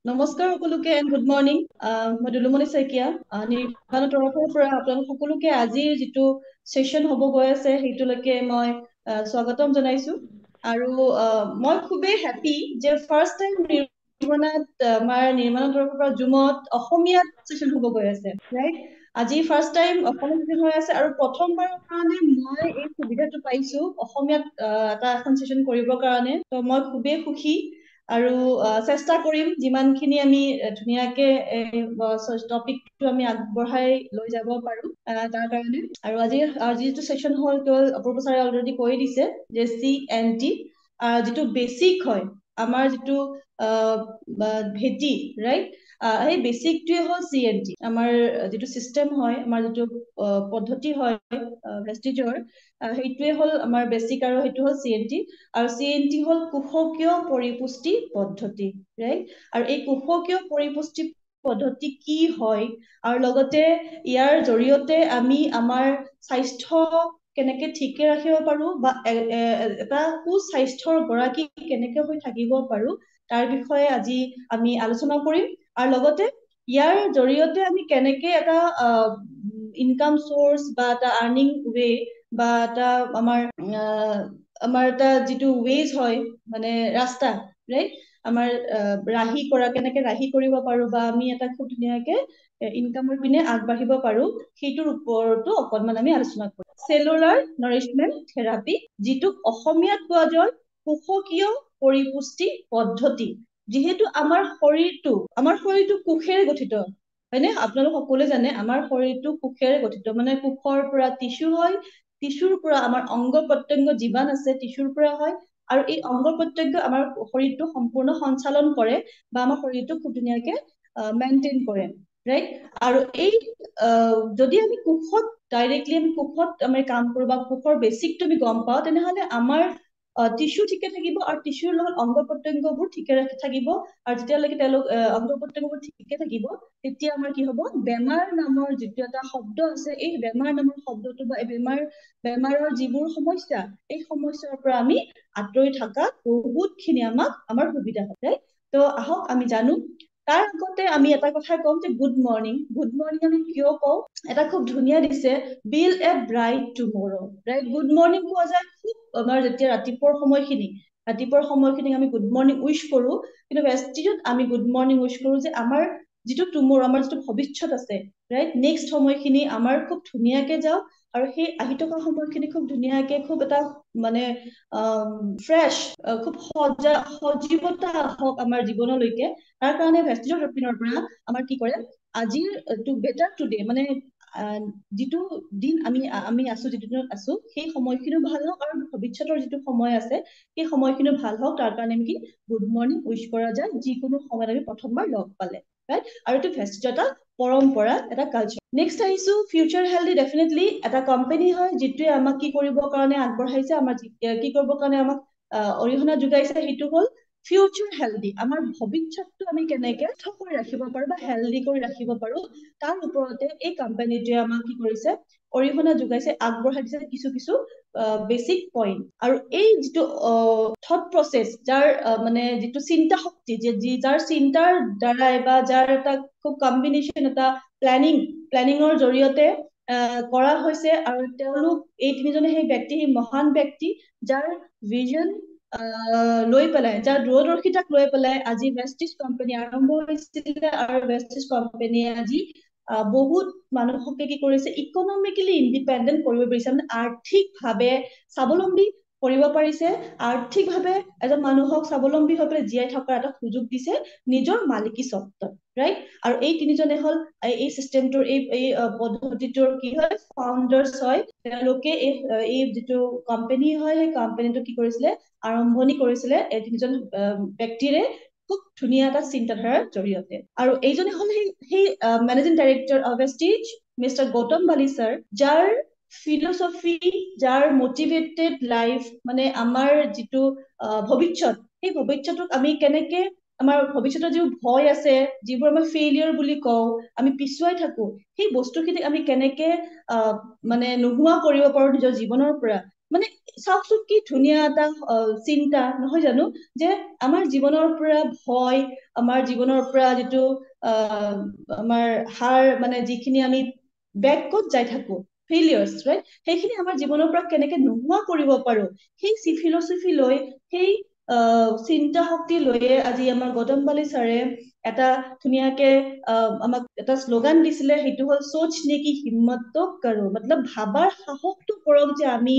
নমস্কাৰ সকলোকে and good morning. মই দুলুমণি শইকীয়া নিৰ্মাণৰ তৰফৰ পৰা আপোনালোক সকলোকে আজিৰ যিটো ছেশ্যন হ'ব গৈ আছে সেইটোলৈকে মই স্বাগতম জনাইছো। আৰু মই খুবেই হেপী যে ফাৰ্ষ্ট টাইম নিৰ্মাণৰ তৰফৰ পৰা জুমত অসমীয়াত ছেশ্যন হ'ব গৈ আছে, ৰাইট? আজি ফাৰ্ষ্ট টাইম অসমীয়া ছেশ্যন হৈ আছে আৰু প্ৰথমবাৰৰ কাৰণে মই এই সুবিধাটো পাইছো অসমীয়াত এখন ছেশ্যন কৰিবৰ কাৰণে। ত' মই খুবেই সুখী আৰু চেষ্টা কৰিম যিমানখিনি আমি ধুনীয়াকে টপিকটো আমি আগবঢ়াই লৈ যাব পাৰো তাৰ কাৰণে। আৰু আজি যিটো ছেশ্যন হ'ল অপূৰ্ব ছাৰে অলৰেডি কৈ দিছে যে CNT যিটো বেচিক হয় আমাৰ যিটো ভেটি, ৰাইট? সেই বেচিকটোৱে হ'ল CNT। আমাৰ যিটো চিষ্টেম হয়, আমাৰ যিটো পদ্ধতি হয় ভেষ্টিজৰ, সেইটোৱে হ'ল আমাৰ বেচিক আৰু সেইটো হ'ল CNT। আৰু CNT হ'ল কোষকীয় পৰিপুষ্টি পদ্ধতি, ৰাইট? আৰু এই কোষকীয় পৰিপুষ্টি পদ্ধতি কি হয় আৰু লগতে ইয়াৰ জৰিয়তে আমি আমাৰ স্বাস্থ্য কেনেকে ঠিকে ৰাখিব পাৰো বা এটা সুস্বাস্থ্যৰ গৰাকী কেনেকে হৈ থাকিব পাৰো তাৰ বিষয়ে আজি আমি আলোচনা কৰিম। আৰু লগতে ইয়াৰ জৰিয়তে আমি কেনেকে এটা ইনকাম চৰ্চ বা এটা আৰ্নিং ৱে বা এটা আমাৰ এটা যিটো ৱেজ হয় মানে ৰাস্তা, ৰাইট? আমাৰ কেনেকে ৰাহি কৰিব পাৰো বা আমি এটা খুব ধুনীয়াকে ইনকামৰ পিনে আগবাঢ়িব পাৰো সেইটোৰ ওপৰতো অকনমান আমি আলোচনা কৰিম। চেলুলাৰ নাৰিছমেণ্ট থেৰাপি, যিটোক অসমীয়াত কোৱা যায় কোষকীয় পৰিপুষ্টি পদ্ধতি। যিহেতু আমাৰ শৰীৰটো কোষেৰে গঠিত, হয়নে? আপোনালোক সকলোৱে জানে আমাৰ শৰীৰটো কোষেৰে গঠিত, মানে কোষৰ পৰা টিচু হয়, টিচুৰ পৰা আমাৰ অংগ প্ৰত্যংগ যিমান আছে টিচুৰ পৰা হয়, আৰু এই অংগ প্ৰত্যংগ আমাৰ শৰীৰটো সম্পূৰ্ণ সঞ্চালন কৰে বা আমাৰ শৰীৰটো খুব ধুনীয়াকে মেইনটেইন কৰে, ৰাইট? আৰু এই যদি আমি ডাইৰেক্টলি আমি কাম কৰো বা কোষৰ বেচিকটো আমি গম পাওঁ, তেনেহলে আমাৰ টিচু ঠিকে থাকিব আৰু টিচুৰ লগত অংগ প্ৰত্যংগবোৰ ঠিকে থাকিব। আৰু যেতিয়ালৈকে তেওঁলোক অংগ প্ৰত্যংগবোৰ ঠিকে থাকিব তেতিয়া আমাৰ কি হব, বেমাৰ নামৰ যিটো এটা শব্দ আছে, এই বেমাৰ নামৰ শব্দটো বা এই বেমাৰৰ যিবোৰ সমস্যা, এই সমস্যাৰ পৰা আমি আঁতৰি থকাত বহুতখিনি আমাৰ সুবিধা হয়। ত' আহক আমি জানো। তাৰ আগতে আমি এটা কথা কম যে গুড মৰ্ণিং। গুড মৰ্ণিং আমি কিয় কওঁ? এটা খুব ধুনীয়া দিছে, build a bright tomorrow, right? Good morning কোৱা যায় খুব আমাৰ যেতিয়া ৰাতিপুৱাৰ সময়খিনিক আমি গুড মৰ্ণিং উইচ কৰো, কিন্তু ভেষ্টিজত আমি গুড মৰ্ণিং উইচ কৰো যে আমাৰ যিটো টুমৰো, আমাৰ যিটো ভৱিষ্যত আছে, ৰাইট? নেক্সট সময়খিনি আমাৰ খুব ধুনীয়াকে যাওক আৰু সেই আহি থকা সময়খিনি খুব ধুনীয়াকে, খুব এটা মানে ফ্ৰেছ, খুব সজীৱতা আহক আমাৰ জীৱনলৈকে। তাৰ কাৰণে ভেষ্টিজৰ পিনৰ পৰা আমাৰ কি কৰে, আজিৰ বেটাৰ টুডে, মানে যিটো দিন আমি আছো, যিটো দিনত আছো, সেই সময়খিনিও ভাল হওক আৰু ভৱিষ্যতৰ যিটো সময় আছে সেই সময়খিনিও ভাল হওক, তাৰ কাৰণে আমি গুড মৰ্ণিং উইচ কৰা যায় যিকোনো সময়ত আমি প্ৰথমবাৰ লগ পালে, ৰাইট? আৰু এইটো ভেষ্টিজৰ এটা পৰম্পৰা, এটা কালচাৰ। নেক্সট আহিছো ফিউচাৰ হেল্থি। ডেফিনেটলি এটা কোম্পানী হয় যিটোৱে আমাক কি কৰিবৰ কাৰণে আগবঢ়াইছে, আমাৰ কি কৰিবৰ কাৰণে আমাক অৰিহণা যোগাইছে, সেইটো হ'ল ফিউচাৰ হেল্থি। আমাৰ ভৱিষ্যতটো আমি কেনেকে সুস্থ কৰি ৰাখিব পাৰো বা হেল্থি কৰি ৰাখিব পাৰো, তাৰ ওপৰতে এই কোম্পানীটোৱে আমাক কি কৰিছে, অৰিহণা যোগাইছে, আগবঢ়াই দিছে কিছু বেচিক পইণ্ট। আৰু এই যিটো থট প্ৰচেছ, যাৰ মানে যিটো চিন্তা শক্তি, যাৰ চিন্তাৰ দ্বাৰাই বা যাৰ এটা খুব কম্বিনেশ্যন, এটা প্লেনিঙৰ জৰিয়তে কৰা হৈছে, আৰু তেওঁলোক এই তিনিজনে সেই মহান ব্যক্তি যাৰ ভিজন লৈ পেলাই, যাৰ দূৰদৰ্শিতাক লৈ পেলাই আজি ভেষ্টিজ কোম্পানী আৰম্ভ হৈছিলে, আৰু ভেষ্টিজ কোম্পানীয়ে আজি বহুত মানুহকে কি কৰিছে, ইকনমিকেলি ইণ্ডিপেণ্ডেণ্ট কৰিব পাৰিছে, মানে আৰ্থিকভাৱে স্বাৱলম্বী কৰিব পাৰিছে। আৰ্থিকভাৱে এজন মানুহক স্বাৱলম্বী হৈ পেলাই জীয়াই থকাৰ এটা সুযোগ দিছে নিজৰ মালিকী স্বত্বত, ৰাইট? আৰু এই তিনিজনে হ'ল এই চিষ্টেমটোৰ, এই পদ্ধতিটোৰ কি হয়, ফাউণ্ডাৰ্ছ হয়। তেওঁলোকে এই যিটো কোম্পানী হয়, সেই কোম্পানীটো কি কৰিছিলে, আৰম্ভণি কৰিছিলে এই তিনিজন ব্যক্তিৰে খুব ধুনীয়া এটা চিন্তাধাৰাৰ জৰিয়তে। আৰু এইজনে হ'ল সেই managing director of Vestige, mister Gautam Bali sir, যাৰ ফিলচফি, যাৰ মটিভেটেড লাইফ, মানে আমাৰ যিটো ভৱিষ্যত, সেই ভৱিষ্যতক আমি কেনেকে, আমাৰ ভৱিষ্যতৰ যিবোৰ ভয় আছে, যিবোৰ আমাৰ ফেইলিয়ৰ বুলি কওঁ, আমি পিছুৱাই থাকো, সেই বস্তুখিনিক আমি কেনেকে মানে নোহোৱা কৰিব পাৰো নিজৰ জীৱনৰ পৰা, মানে চাওকচোন কি ধুনীয়া এটা চিন্তা নহয় জানো যে আমাৰ জীৱনৰ পৰা ভয় আমাৰ জীৱনৰ পৰা যিটো আমাৰ হাৰ মানে যিখিনি আমি বেকত যাই থাকো ফেইলিয়াৰ্স ৰাইট সেইখিনি আমাৰ জীৱনৰ পৰা কেনেকে নোহোৱা কৰিব পাৰো সেই ফিলচফি লৈ সেই চিন্তা শক্তি লৈয়ে আজি আমাৰ গৌতম ছাৰে এটা ধুনীয়াকে আমাক এটা শ্লোগান দিছিলে সেইটো হ'ল সোচ নেকি হিম্মত কৰো মতলব ভাবাৰ সাহসটো কৰক যে আমি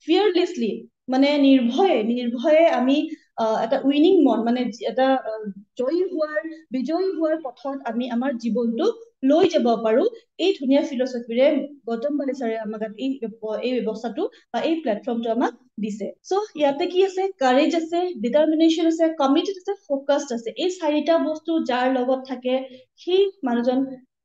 ফিয়াৰলেছলি মানে নিৰ্ভয়ে আমি এটা উইনিং মন মানে এটা বিজয়ী হোৱাৰ পথত আমি আমাৰ জীৱনটো লৈ যাব পাৰো এই ধুনীয়া ফিলচফিৰে গৌতম ছাৰে আমাক এই ব্যৱস্থাটো বা এই প্লেটফৰ্মটো আমাক দিছে চ' ইয়াতে কি আছে কাৰেজ আছে ডিটাৰমিনেশ্যন আছে কমিটেড আছে ফকাছড আছে এই চাৰিটা বস্তু যাৰ লগত থাকে সেই মানুহজন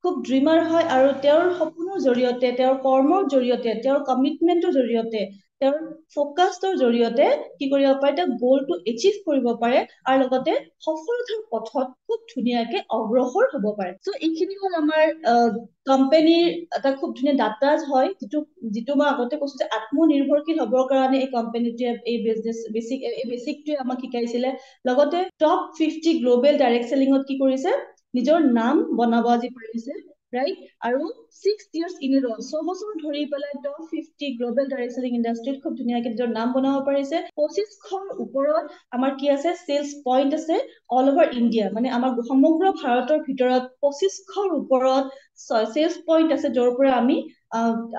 খুব ড্ৰিমাৰ হয় আৰু তেওঁৰ সপোনৰ জৰিয়তে তেওঁৰ কৰ্মৰ জৰিয়তে তেওঁৰ কমিটমেন্টৰ জৰিয়তে তেওঁৰ ফকাছৰ জৰিয়তে কি কৰিব পাৰে তেওঁ গ'লটো এচিভ কৰিব পাৰে আৰু লগতে সফলতাৰ পথত খুব ধুনীয়াকে অগ্ৰসৰ হ'ব পাৰে চ' এইখিনি হ'ল আমাৰ কোম্পানীৰ এটা খুব ধুনীয়া ডাটাজ হয় যিটো মই আগতে কৈছো যে আত্মনিৰ্ভৰশীল হ'বৰ কাৰণে এই কোম্পানীটোৱে এই বেচিকটোৱে আমাক শিকাইছিলে লগতে টপ 50 গ্ল'বেল ডাইৰেক্ট চেলিঙত কি কৰিছে নিজৰ নাম বনাব আজি পাৰিছে ৰাইট আৰু 6 years in a row 6 বছৰ ধৰি পেলাই টপ 50 গ্ল'বেল ডাইৰেক্ট চেলিং ইণ্ডাষ্ট্ৰীত খুব ধুনীয়াকে নিজৰ নাম বনাব পাৰিছে 25ৰ ওপৰত আমাৰ কি আছে চেলছ পইণ্ট আছে অল অভাৰ ইণ্ডিয়া মানে আমাৰ সমগ্ৰ ভাৰতৰ ভিতৰত 25ৰ ওপৰত চেলছ পইণ্ট আছে য'ৰ পৰা আমি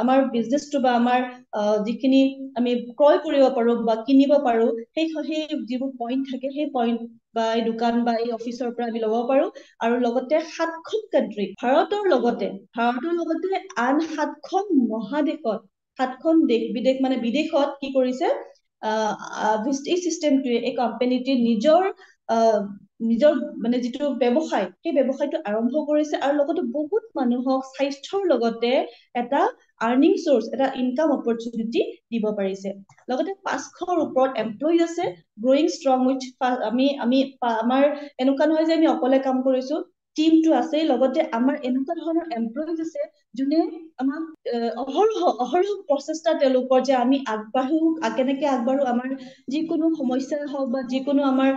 আমাৰ বিজনেছটো বা আমাৰ যিখিনি আমি ক্ৰয় কৰিব পাৰো বা কিনিব পাৰো সেই যিবোৰ পইণ্ট থাকে সেই পইণ্ট বা এই দোকান বা এই অফিচৰ পৰা আমি ল'ব পাৰো আৰু লগতে 7খন কাণ্ট্ৰি ভাৰতৰ লগতে আন 7খন মহাদেশত 7খন দেশ বিদেশ মানে বিদেশত কি কৰিছে এই চিষ্টেমটোৱে এই কোম্পানীটোৱে নিজৰ মানে যিটো ব্যৱসায় সেই ব্যৱসায়টো আৰম্ভ কৰিছে আৰু লগতে বহুত মানুহক স্বাস্থ্যৰ লগতে এটা আৰ্নিং চ'ৰ্চ এটা ইনকাম অপৰচুনিটি দিব পাৰিছে লগতে 500ৰ ওপৰত এমপ্লয়িজ আছে গ্ৰয়িং ষ্ট্ৰং উইথ আমি আমাৰ এনেকুৱা নহয় যে আমি অকলে কাম কৰিছো টিমটো আছে লগতে আমাৰ এনেকুৱা ধৰণৰ এমপ্লয়িজ আছে যোনে আমাক অহৰহ প্ৰচেষ্টা তেওঁলোকৰ যে আমি কেনেকে আগবাঢ়ো আমাৰ যিকোনো সমস্যা হওক বা যিকোনো আমাৰ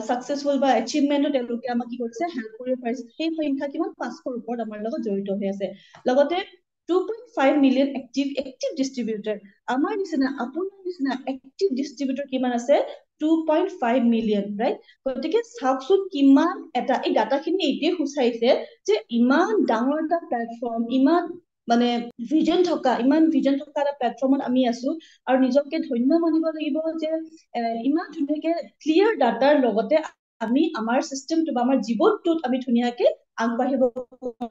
সাকসেসফুল বা এচিভমেন্টও তেওঁলোকে আমাক কি কৰিছে হেল্প কৰিব পাৰিছে সেই সংখ্যা কিমান 500ৰ ওপৰত আমাৰ লগত জড়িত হৈ আছে লগতে 2.5 মিলিয়ন এক্টিভ ডিষ্ট্ৰিবিউটৰ আমাৰ নিচিনা আপোনাৰ নিচিনা এক্টিভ ডিষ্ট্ৰিবিউটৰ কিমান আছে 2.5 মিলিয়ন ৰাইট গতিকে চাওকচোন কিমান এটা এই ডাটাখিনি এইটোৱে সূচাইছে যে ইমান ডাঙৰ এটা প্লেটফৰ্ম ইমান ভিজন থকা এটা প্লেটফৰ্মত আমি আছো আৰু নিজকে ধন্য মানিব লাগিব যে ইমান ধুনীয়াকে ক্লিয়াৰ ডাটাৰ লগতে আমি আমাৰ চিষ্টেমটো বা আমাৰ জীৱনটোত আমি ধুনীয়াকে আগবাঢ়িব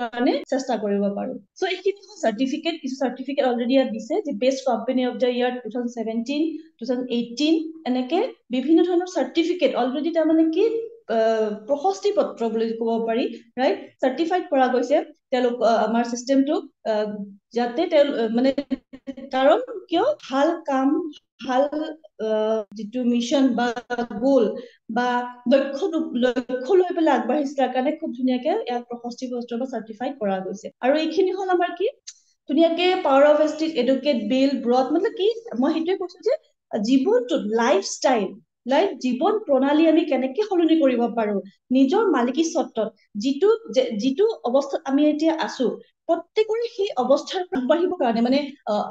কাৰণে চেষ্টা কৰিব পাৰো চ' এইখিনি কিছু চাৰ্টিফিকেট অলৰেডি ইয়াত দিছে যে best company of the year 2017 2018 এনেকে বিভিন্ন ধৰণৰ চাৰ্টিফিকেট অলৰেডি তাৰমানে কি প্ৰশস্তি পত্ৰ বুলি ক'ব পাৰি ৰাইট চাৰ্টিফাইড কৰা গৈছে তেওঁলোক আমাৰ চিষ্টেমটোক যাতে মানে কাৰণ কিয় ভাল কাম ভাল যিটো মিছন বা গোল বা লক্ষ্য লৈ পেলাই আগবাঢ়িছে তাৰ কাৰণে খুব ধুনীয়াকে ইয়াক প্ৰশস্তি পত্ৰ বা চাৰ্টিফাইড কৰা গৈছে আৰু এইখিনি হ'ল আমাৰ কি ধুনীয়াকে পাৱাৰ অফ এষ্টিট এডুকেট বিল ব্ৰড মানে কি মই সেইটোৱে কৈছো যে জীৱনটোত লাইফষ্টাইল জীৱন প্ৰণালী আমি কেনেকে সলনি কৰিব পাৰো নিজৰ মালিকী স্বত্বত যিটো অৱস্থাত আমি এতিয়া আছো প্ৰত্যেকৰে সেই অৱস্থাৰ আগবাঢ়িবৰ কাৰণে মানে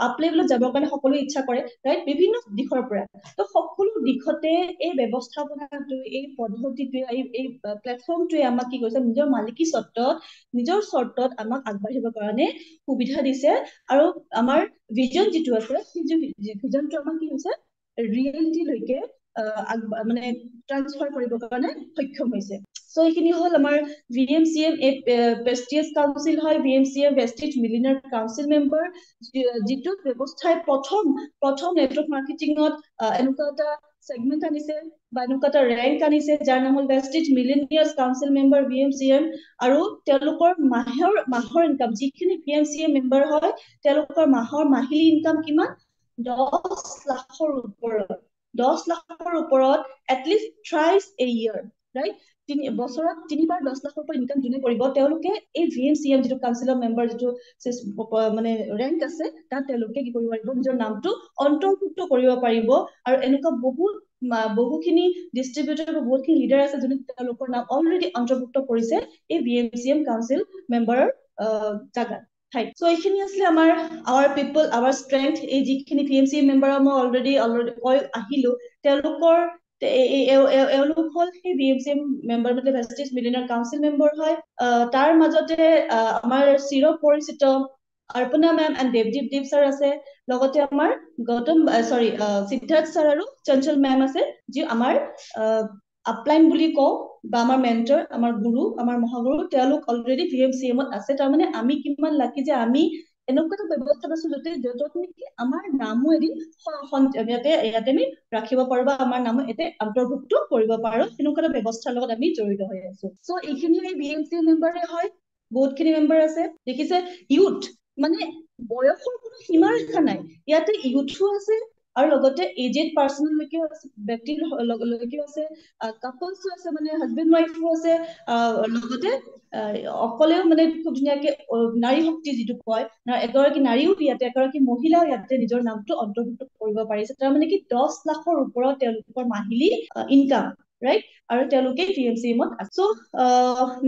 আপ লেভেলত যাবৰ কাৰণে সকলোৱে ইচ্ছা কৰে ৰাইট বিভিন্ন দিশৰ পৰা তো সকলো দিশতে এই ব্যৱস্থাপনাটোৱে এই পদ্ধতিটোৱে এই প্লেটফৰ্মটোৱে আমাক কি কৰিছে নিজৰ মালিকী নিজৰ চৰ্তত আমাক আগবাঢ়িবৰ কাৰণে সুবিধা দিছে আৰু আমাৰ ভিজন যিটো আছে সেই ভিজনটো আমাক কি হৈছে ৰিয়েলিটিলৈকে মানে ট্ৰান্সফাৰ কৰিবৰ কাৰণে সক্ষম হৈছে চ' এইখিনি হ'ল আমাৰ VMCM প্ৰেষ্টিজিয়াছ কাউন্সিল হয় VMCM ভেষ্টিজ মিলিনিয়াৰ কাউন্সিল মেম্বাৰ যিটো ব্যৱস্থাই প্ৰথম নেটৱৰ্ক মাৰ্কেটিঙত এনেকুৱা এটা সেগমেন্ট আনিছে বা এনেকুৱা এটা ৰেংক আনিছে যাৰ নাম হ'ল ভেষ্টিজ মিলিনিয়াৰ্ছ কাউন্সিল মেম্বাৰ VMCM আৰু তেওঁলোকৰ মাহৰ ইনকাম যিখিনি VMCM মেম্বাৰ হয় তেওঁলোকৰ মাহিলী ইনকাম কিমান 10 লাখৰ ওপৰত এটলিষ্ট থ্ৰাইচ এ ইয়াৰ ৰাইট বছৰত 3 বাৰ 10 লাখৰ পৰা ইনকাম যোনে কৰিব তেওঁলোকে এই VMCM যিটো কাউন্সিল অফ মেম্বাৰ যিটো মানে ৰেংক আছে তাত তেওঁলোকে কি কৰিব পাৰিব নিজৰ নামটো অন্তৰ্ভুক্ত কৰিব পাৰিব আৰু এনেকুৱা বহুখিনি ডিষ্ট্ৰিবিউটৰ বা বহুতখিনি লিডাৰ আছে যোনে তেওঁলোকৰ নাম অলৰেডি অন্তৰ্ভুক্ত কৰিছে এই VMCM কাউন্সিল মেম্বাৰৰ জাগাত ঠাইত সো এইখিনি আছিলে আমাৰ পিপল আমাৰ ষ্ট্ৰেংথ এই যিখিনি VMCM মেম্বাৰ মই অলৰেডি কৈ আহিলো তেওঁলোকৰ এওঁলোক হল সেই VMCM মেম্বাৰ মানে ভেষ্টিজ মিলিয়নাৰ কাউন্সিল মেম্বাৰ হয় তাৰ মাজতে আমাৰ চিৰ পৰিচিত অৰ্পণা মেম এণ্ড দেৱদীপ ছাৰ আছে লগতে আমাৰ সিদ্ধাৰ্থ ছাৰ আৰু চঞ্চল মেম আছে যি আমাৰ আপলাইন বুলি কওঁ বা আমাৰ মেন্টৰ আমাৰ গুৰু আমাৰ মহাগুৰু তেওঁলোক অলৰেডি VMCM আছে তাৰমানে আমি কিমান লাকি যে আমি এনেকুৱা এটা ব্যৱস্থাত আছো য'ত নেকি আমাৰ নামো এদিন ইয়াতে আমি ৰাখিব পাৰো বা আমাৰ নামো ইয়াতে অন্তৰ্ভুক্ত কৰিব পাৰো তেনেকুৱা এটা ব্যৱস্থাৰ লগত আমি জড়িত হৈ আছো সো এইখিনি VMCM মেম্বাৰে হয় বহুতখিনি মেম্বাৰ আছে দেখিছে ইউথ মানে বয়সৰ কোনো সীমা ৰেখা নাই ইয়াতে ইউথো আছে আৰু লগতে এজেড পাৰ্চনলৈকেও আছে ব্যক্তিলৈকেও আছে কাপলছো আছে মানে হাজবেণ্ড ৱাইফো আছে লগতে অকলেও মানে খুব ধুনীয়াকে নাৰী শক্তি যিটো কয় এগৰাকী নাৰীও ইয়াতে এগৰাকী মহিলাও ইয়াতে নিজৰ নামটো অন্তৰ্ভুক্ত কৰিব পাৰিছে তাৰমানে কি 10 লাখৰ ওপৰত তেওঁলোকৰ মাহিলী ইনকাম ৰাইট আৰু তেওঁলোকে VMCM-ত আছে সো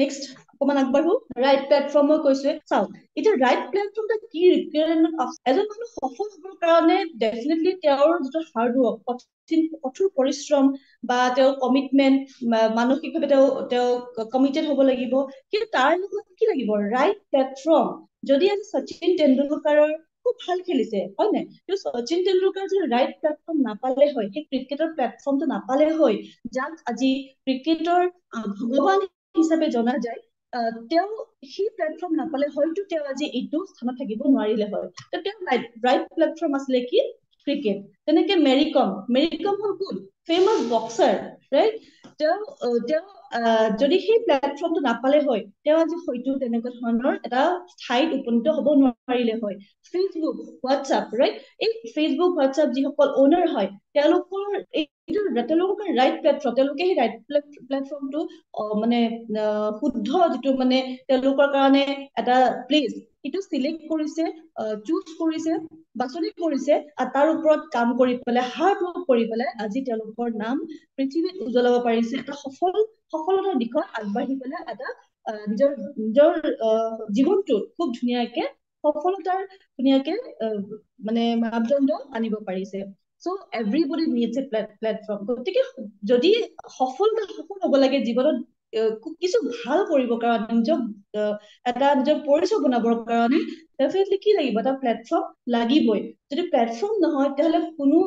নেক্সট অকমান আগবাঢ়ো ৰাইট প্লেটফৰ্ম মই কৈছোৱে চাওক এতিয়া ৰাইট প্লেটফৰ্মটা কি ৰিকুৱাৰমেণ্ট এজন মানুহ সফল হ'বৰ কাৰণে ডেফিনেটলি তেওঁৰ যিটো হাৰ্ড ৱৰ্ক কঠোৰ পৰিশ্ৰম বা তেওঁৰ কমিটমেণ্ট মানসিকভাৱে তেওঁ কমিটেড হ'ব লাগিব কিন্তু তাৰ লগত কি লাগিব ৰাইট প্লেটফৰ্ম যদি আজি শচীন তেণ্ডুলকাৰৰ খুব ভাল খেলিছে হয় নাই কিন্তু শচীন তেণ্ডুলকাৰ যদি ৰাইট প্লেটফৰ্ম নাপালে হয় সেই ক্ৰিকেটৰ প্লেটফৰ্মটো নাপালে হয় যাক আজি ক্ৰিকেটৰ ভগৱান হিচাপে জনা যায় তেওঁ সেই প্লেটফৰ্ম নাপালে হয়তো তেওঁ আজি এইটো স্থানত থাকিব নোৱাৰিলে হয় তেওঁ ৰাইট প্লেটফৰ্ম আছিলে কি ক্ৰিকেট তেনেকে মেৰী কম হ'ল কোন ফেমাছ বক্সাৰ ৰাইট তেওঁ যদি সেই প্লেটফৰ্মটো নাপালে হয় তেওঁ আজি হয়তো তেনেকুৱা ধৰণৰ এটা ঠাইত উপনীত হ'ব নোৱাৰিলে হয় ফেচবুক হোৱাটছআপ ৰাইট এই ফেচবুক হোৱাটছআপ যিসকল অনাৰ হয় তেওঁলোকৰ ৰাইট প্লেটফৰ্ম তেওঁলোকে সেই ৰাইট প্লেটফৰ্মটো মানে শুদ্ধ যিটো মানে তেওঁলোকৰ কাৰণে এটা প্লেচ সেইটো চিলেক্ট কৰিছে চুজ কৰিছে বাছনি কৰিছে আৰু তাৰ ওপৰত কাম কৰি পেলাই হাৰ্ড ৱৰ্ক কৰি পেলাই আজি তেওঁলোকৰ নাম পৃথিৱীত উজ্বলাব পাৰিছে এটা সফলতাৰ দিশত আগবাঢ়ি পেলাই এটা নিজৰ জীৱনটো খুব ধুনীয়াকে সফলতাৰ ধুনীয়াকে মানে মাপদণ্ড আনিব পাৰিছে সো এভৰিবডি নিডছ এ প্লেটফৰ্ম গতিকে যদি সফল হ'ব লাগে জীৱনত কিছু ভাল কৰিবৰ কাৰণে নিজক এটা নিজৰ পৰিচয় বনাবৰ কাৰণে ডেফিনেটলি কি লাগিব এটা প্লেটফৰ্ম লাগিবই যদি প্লেটফৰ্ম নহয় তেতিয়াহ'লে কোনো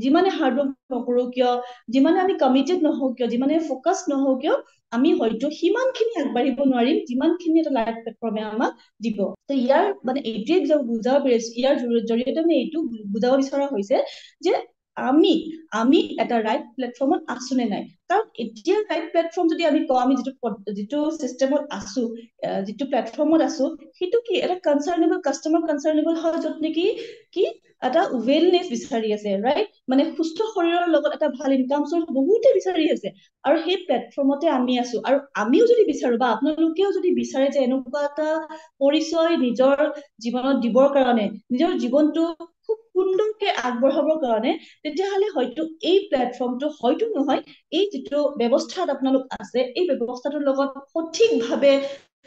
যিমানে হাৰ্ড ৱৰ্ক নকৰো কিয় যিমানে আমি কমিটেড নহওঁ কিয় যিমানে ফকাছ নহওঁ কিয় আমি হয়তো সিমানখিনি আগবাঢ়িব নোৱাৰিম যিমানখিনি এটা লাইভ প্লেটফৰ্মে আমাক দিব ইয়াৰ মানে এইটোৱে বুজাব পাৰিছো ইয়াৰ জৰিয়তে আমি এইটো বুজাব বিচৰা হৈছে যে আমি এটা ৰাইট প্লেটফৰ্মত আছো নে নাই কাৰণ এতিয়া ৰাইট প্লেটফৰ্ম যদি আমি কওঁ আমি যিটো চিষ্টেমত আছো যিটো প্লেটফৰ্মত আছো সেইটো কি এটা কনচাৰ্নেবল কাষ্টমাৰ কনচাৰ্নেবল হয় য'ত নেকি কি এটা ৱেলনেছ বিচাৰি আছে ৰাইট মানে সুস্থ শৰীৰৰ লগত এটা ভাল ইনকাম চ'ৰ্চ বহুতে বিচাৰি আছে আৰু সেই প্লেটফৰ্মতে আমি আছো আৰু আমিও যদি বিচাৰো বা আপোনালোকেও যদি বিচাৰে যে এনেকুৱা এটা পৰিচয় নিজৰ জীৱনত দিবৰ কাৰণে নিজৰ জীৱনটো খুব সুন্দৰকে আগবঢ়াবৰ কাৰণে তেতিয়াহ'লে হয়তো এই প্লেটফৰ্মটো হয়তো নহয় এই যিটো ব্যৱস্থাত আপোনালোক আছে এই ব্যৱস্থাটোৰ লগত সঠিকভাৱে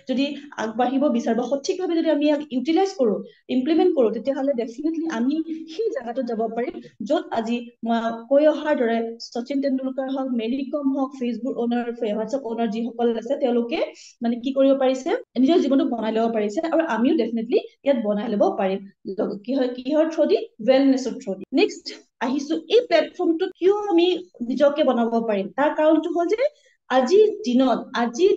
যদি আগবাঢ়িব বিচাৰো বা সঠিকভাৱে যদি আমি ইয়াক ইউটিলাইজ কৰো ইমপ্লিমেণ্ট কৰো তেতিয়াহ'লে ডেফিনেটলি আমি সেই জাগাটোত যাব পাৰিম য'ত আজি মই কৈ অহাৰ দৰে শচীন তেণ্ডুলকাৰ হওক মেৰী কম হওক ফেচবুক অনাৰ হোৱাটছআপ অনাৰ যিসকল আছে তেওঁলোকে মানে কি কৰিব পাৰিছে নিজৰ জীৱনটো বনাই ল'ব পাৰিছে আৰু আমিও ডেফিনেটলি ইয়াত বনাই ল'ব পাৰিম কিহৰ থ্ৰুদি ৱেলনেছৰ থ্ৰুদি নেক্সট আহিছো এই প্লেটফৰ্মটো কিয় আমি নিজকে বনাব পাৰিম তাৰ কাৰণটো হ'ল যে আজিৰ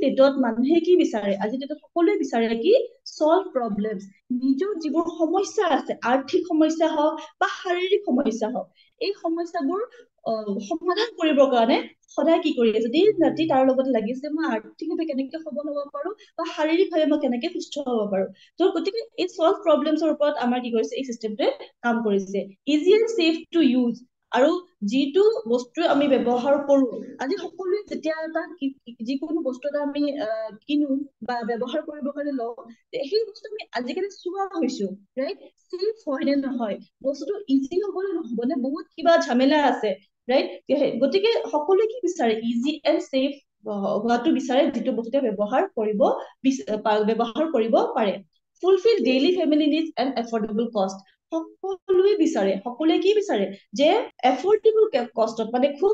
ডেটত মানুহে কি বিচাৰে আজিৰ ডেটত সকলোৱে বিচাৰে কি সলভ প্ৰব্লেম নিজৰ যিবোৰ সমস্যা আছে আৰ্থিক সমস্যা হওক বা শাৰীৰিক সমস্যা হওক এই সমস্যাবোৰ সমাধান কৰিবৰ কাৰণে সদায় কি কৰি আছে দিন ৰাতি তাৰ লগত লাগিছে মই আৰ্থিকভাৱে কেনেকে সবল হ'ব পাৰো বা শাৰীৰিকভাৱে মই কেনেকে সুস্থ হ'ব পাৰো তো গতিকে এই সলভ প্ৰব্লেমছৰ ওপৰত আমাৰ কি কৰিছে এই চিষ্টেমটোৱে কাম কৰিছে easy and safe to use আৰু যিটো বস্তু আমি ব্যৱহাৰ কৰো আজি সকলোৱে যেতিয়া এটা যিকোনো বস্তু এটা আমি কিনো বা ব্যৱহাৰ কৰিবৰ কাৰণে লওঁ সেই বস্তু আমি আজিকালি চোৱা হৈছো ৰাইট চেফ হয় নে নহয় বস্তুটো ইজি হবলৈ নহবনে বহুত কিবা ঝামেলা আছে ৰাইট গতিকে সকলোৱে কি বিচাৰে ইজি এণ্ড চেফ হোৱাটো বিচাৰে যিটো বস্তুৱে ব্যৱহাৰ কৰিব পাৰে fulfil daily family needs and affordable কষ্ট সকলোৱে বিচাৰে সকলোৱে কি বিচাৰে যে এফৰ্ডেবল কষ্টত মানে খুব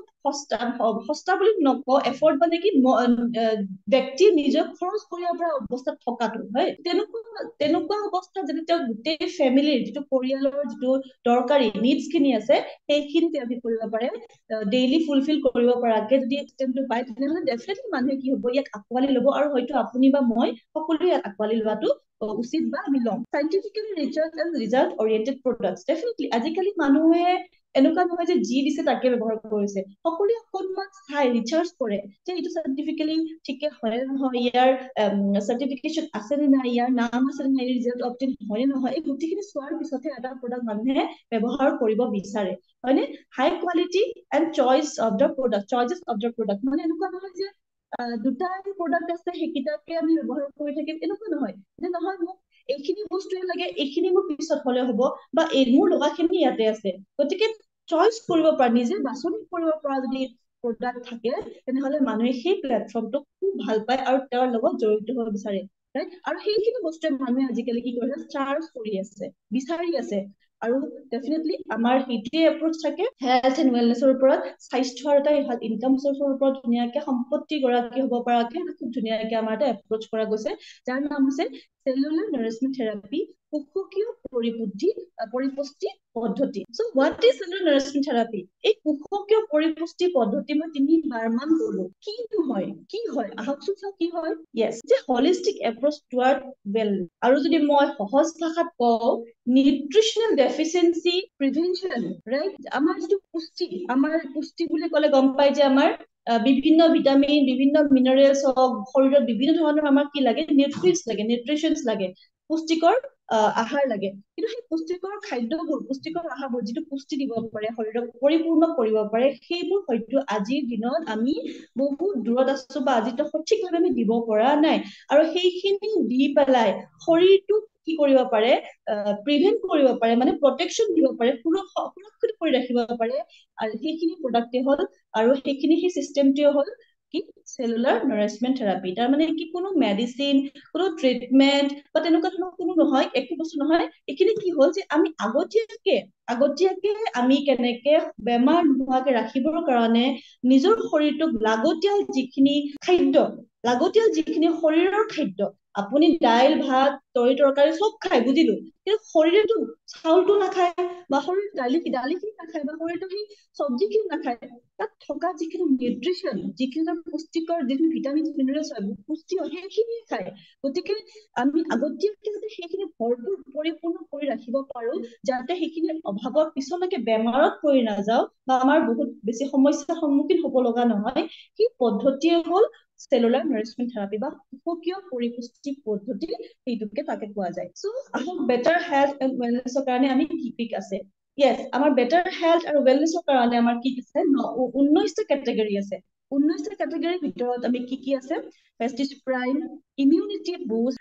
সস্তা বুলি নকওঁ এফৰ্ড মানে কি ব্যক্তি নিজৰ খৰচ কৰিব পৰা অৱস্থাত থকাটো হয় তেনেকুৱা অৱস্থাত যদি তেওঁ গোটেই ফেমিলিৰ যিটো পৰিয়ালৰ যিটো দৰকাৰী নিডছ খিনি আছে সেইখিনি তেওঁলোকে কৰিব পাৰে ডেইলি ফুলফিল কৰিব পৰাকে যদি চিষ্টেমটো পায় তেনেহ'লে ডেফিনেটলি মানুহে কি হ'ব ইয়াক আঁকোৱালি ল'ব আৰু হয়তো আপুনি বা মই সকলোৱে ইয়াক আঁকোৱালি লোৱাটো উচিত বা আমি ল'ম scientifically research and result oriented products definitely আজিকালি মানুহে এনেকুৱা নহয় যে যি দিছে তাকে ব্যৱহাৰ কৰিছে সকলোৱে অকণমান চাই ৰিচাৰ্চ কৰে যে এইটো চাইণ্টিফিকেলি ঠিকে হয় নহয় ইয়াৰ চাৰ্টিফিকেশ্যন আছে নে নাই ইয়াৰ নাম আছে নে নাই ৰিজাল্ট অবটেইন হয় নে নহয় এই গোটেইখিনি চোৱাৰ পিছতহে এটা প্ৰডাক্ট মানুহে ব্যৱহাৰ কৰিব বিচাৰে হয়নে high quality and choice of the product মানে এনেকুৱা নহয় যে দুটা প্ৰডাক্ট আছে সেইকেইটাকে আমি ব্যৱহাৰ কৰি থাকিম এনেকুৱা নহয় যে নহয় মোক এইখিনি বস্তুৱে লাগে এইখিনি মোৰ পিছত হলে হ'ব বা মোৰ লগাখিনি ইয়াতে আছে গতিকে চইচ কৰিব পৰা নিজে বাছনি কৰিব পৰা যদি প্ৰডাক্ট থাকে তেনেহলে মানুহে সেই প্লেটফৰ্মটোক খুব ভাল পায় আৰু তেওঁৰ লগত জড়িত হ'ব বিচাৰে আৰু সেইখিনি বস্তুৱে মানুহে আজিকালি কি কৰিছে চাৰ্চ কৰি আছে বিচাৰি আছে আৰু ডেফিনেটলি আমাৰ সেইটোৱে এপ্ৰচ থাকে হেল্থ এণ্ড ৱেলনেছৰ ওপৰত স্বাস্থ্যৰ এটা ইনকাম চৰ্চৰ ওপৰত ধুনীয়াকে সম্পত্তি গৰাকী হ'ব পৰাকে খুব ধুনীয়াকে আমাৰ এটা এপ্ৰচ কৰা গৈছে যাৰ নাম হৈছে cellular nourishment therapy কোষকীয় পৰিপুষ্টি পদ্ধতি so what is cellular nourishment therapy এই কোষকীয় পৰিপুষ্টি পদ্ধতি মই 3 বাৰ মান কলো কি হয় আহকচোন চাও কি হয় yes যে holistic approach toward well আৰু যদি মই সহজ ভাষাত কওঁ নিউট্ৰিশনাল ডেফিচিয়েঞ্চি প্ৰিভেনশ্যন ৰাইট আমাৰ যিটো পুষ্টি বুলি ক'লে গম পাই যে আমাৰ বিভিন্ন ভিটামিন বিভিন্ন মিনাৰেলছ হওক শৰীৰত বিভিন্ন ধৰণৰ আমাৰ কি লাগে নিউট্ৰিশনছ লাগে পুষ্টিকৰ আহাৰ লাগে কিন্তু সেই পুষ্টিকৰ খাদ্যবোৰ পুষ্টিকৰ আহাৰবোৰ যিটো পুষ্টি দিব পাৰে শৰীৰক পৰিপূৰ্ণ কৰিব পাৰে সেইবোৰ হয়তো আজিৰ দিনত আমি বহুত দূৰত আছো বা আজিতো সঠিকভাৱে আমি দিব পৰা নাই আৰু সেইখিনি দি পেলাই শৰীৰটোক কি কৰিব পাৰে প্ৰিভেন্ট কৰিব পাৰে মানে প্ৰটেকশ্যন দিব পাৰে সুৰক্ষিত কৰি ৰাখিব পাৰে আৰু সেইখিনি প্ৰডাক্টে হ'ল আৰু সেইখিনি সেই চিষ্টেমটোৱে হ'ল কি cellular nourishment therapy তাৰ মানে কি কোনো মেডিচিন কোনো ট্ৰিটমেন্ট বা তেনেকুৱা ধৰণৰ কোনো নহয় একো বস্তু নহয় এইখিনি কি হ'ল যে আমি আগতীয়াকে আমি কেনেকে বেমাৰ নোহোৱাকে ৰাখিবৰ কাৰণে নিজৰ শৰীৰটোক লাগতিয়াল যিখিনি শৰীৰৰ খাদ্য আপুনি দাইল ভাত তৰকাৰী চব খাই বুজিলো কিন্তু শৰীৰটো চাউলটো নাখায় বা শৰীৰ দালিখিনি নাখায় বা শৰীৰটো সেই চব্জিখিনি নাখায় তাত থকা যিখিনি নিউট্ৰিশ্যন যিখিনি পুষ্টিকৰ যিখিনি ভিটামিন মিনাৰেলছ হয় পুষ্টি হয় সেইখিনিয়ে খায় গতিকে আমি আগতীয়াকে যাতে সেইখিনি ভৰপূৰ পৰিপূৰ্ণ কৰি ৰাখিব পাৰো যাতে সেইখিনিৰ অভাৱত পিছলৈকে বেমাৰত পৰি নাযাওঁ বা আমাৰ বহুত বেছি সমস্যাৰ সন্মুখীন হ'ব লগা নহয় সেই পদ্ধতিয়ে হ'ল cellular nourishment therapy বা কোষকীয় পৰিপুষ্টি পদ্ধতি সেইটোকে তাকে কোৱা যায় সো আহক বেটাৰ হেল্থ এণ্ড ৱেলনেছৰ কাৰণে আমি কি আছে yes আমাৰ বেটাৰ হেল্থ আৰু ৱেলনেছৰ কাৰণে আমাৰ কি আছে 19টা কেটেগৰী আছে 19টা কেটেগৰীৰ ভিতৰত আমি কি আছে Vestige prime immunity boost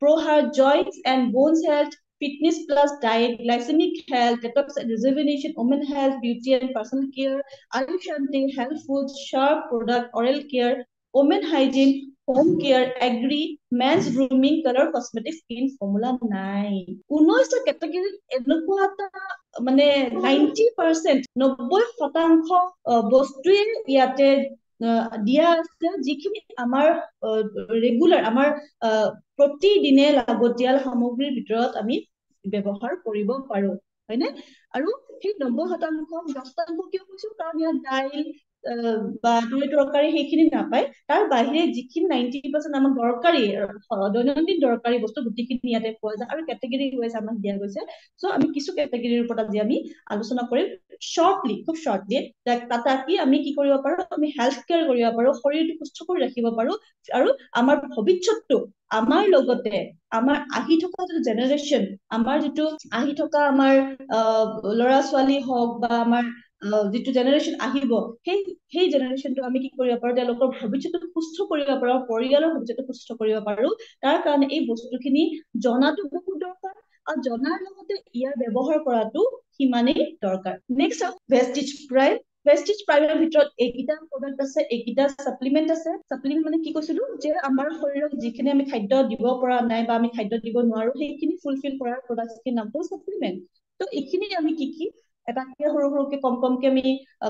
pro heart joints and bones health fitness plus diet glycemic health detox and rejuvenation women health beauty and personal care ayushanti health food sharp product oral care women hygiene home care agri men's grooming color cosmetics skin formula 9 19টা কেটেগৰীত এনেকুৱা এটা মানে 90% বস্তুৱে ইয়াতে দিয়া আছে যিখিনি আমাৰ regular আমাৰ প্ৰতিদিনে লাগতিয়াল সামগ্ৰীৰ ভিতৰত আমি ব্যৱহাৰ কৰিব পাৰো হয়নে আৰু সেই 90% কিয় কৈছো কাৰণ ইয়াত দাইল বা তৰকাৰী সেইখিনি নাপায় তাৰ বাহিৰে যিখিনি 90% আমাক দৰকাৰী দৈনন্দিন দৰকাৰী বস্তু গোটেইখিনি ইয়াতে পোৱা যায় আৰু কেটেগৰী ৱাইজ আমাক দিয়া গৈছে সো আমি কিছু কেটেগৰীৰ ওপৰত আজি আমি আলোচনা কৰিম খুব শৰ্টলি তাকি আমি কি কৰিব পাৰো আমি হেল্থ কেয়াৰ কৰিব পাৰো শৰীৰটো সুস্থ কৰি ৰাখিব পাৰো আৰু আমাৰ ভৱিষ্যতটো আমাৰ লগতে আমাৰ আহি থকা যিটো জেনেৰেশ্যন আমাৰ যিটো আহি থকা আমাৰ ল'ৰা ছোৱালী হওক বা আমাৰ যিটো জেনেৰেশ্যন আহিব সেই জেনেৰেশ্যনটো আমি কি কৰিব পাৰো, তেওঁলোকৰ ভৱিষ্যতটো সুস্থ কৰিব পাৰো, পৰিয়ালৰ ভৱিষ্যতটো সুস্থ কৰিব পাৰো। তাৰ কাৰণে এই বস্তুখিনি জনাটো বহুত দৰকাৰ, আৰু জনাৰ লগতে ইয়াৰ ব্যৱহাৰ কৰাটো সিমানেই দৰকাৰ। Next Vestige prime. ভেষ্টিজ প্ৰাইমৰ ভিতৰত এইকেইটা প্ৰডাক্ট আছে, এইকেইটা ছাপ্লিমেণ্ট আছে। ছাপ্লিমেণ্ট মানে কি কৈছিলো, যে আমাৰ শৰীৰত যিখিনি আমি খাদ্য দিব পৰা নাই বা আমি খাদ্য দিব নোৱাৰো, সেইখিনি ফুলফিল কৰাৰ প্ৰডাক্টখিনিৰ নামটো ছাপ্লিমেণ্ট। তো এইখিনি আমি কি কি এটাকে সৰু সৰুকে কমকে আমি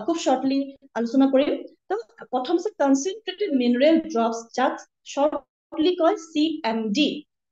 খুব শ্বৰ্টলি আলোচনা কৰিম। তো প্ৰথম আছে কনচেন্ট্ৰেটেড মিনাৰেল ড্ৰপছ, যাক শ্বৰ্টলি কয় CMD।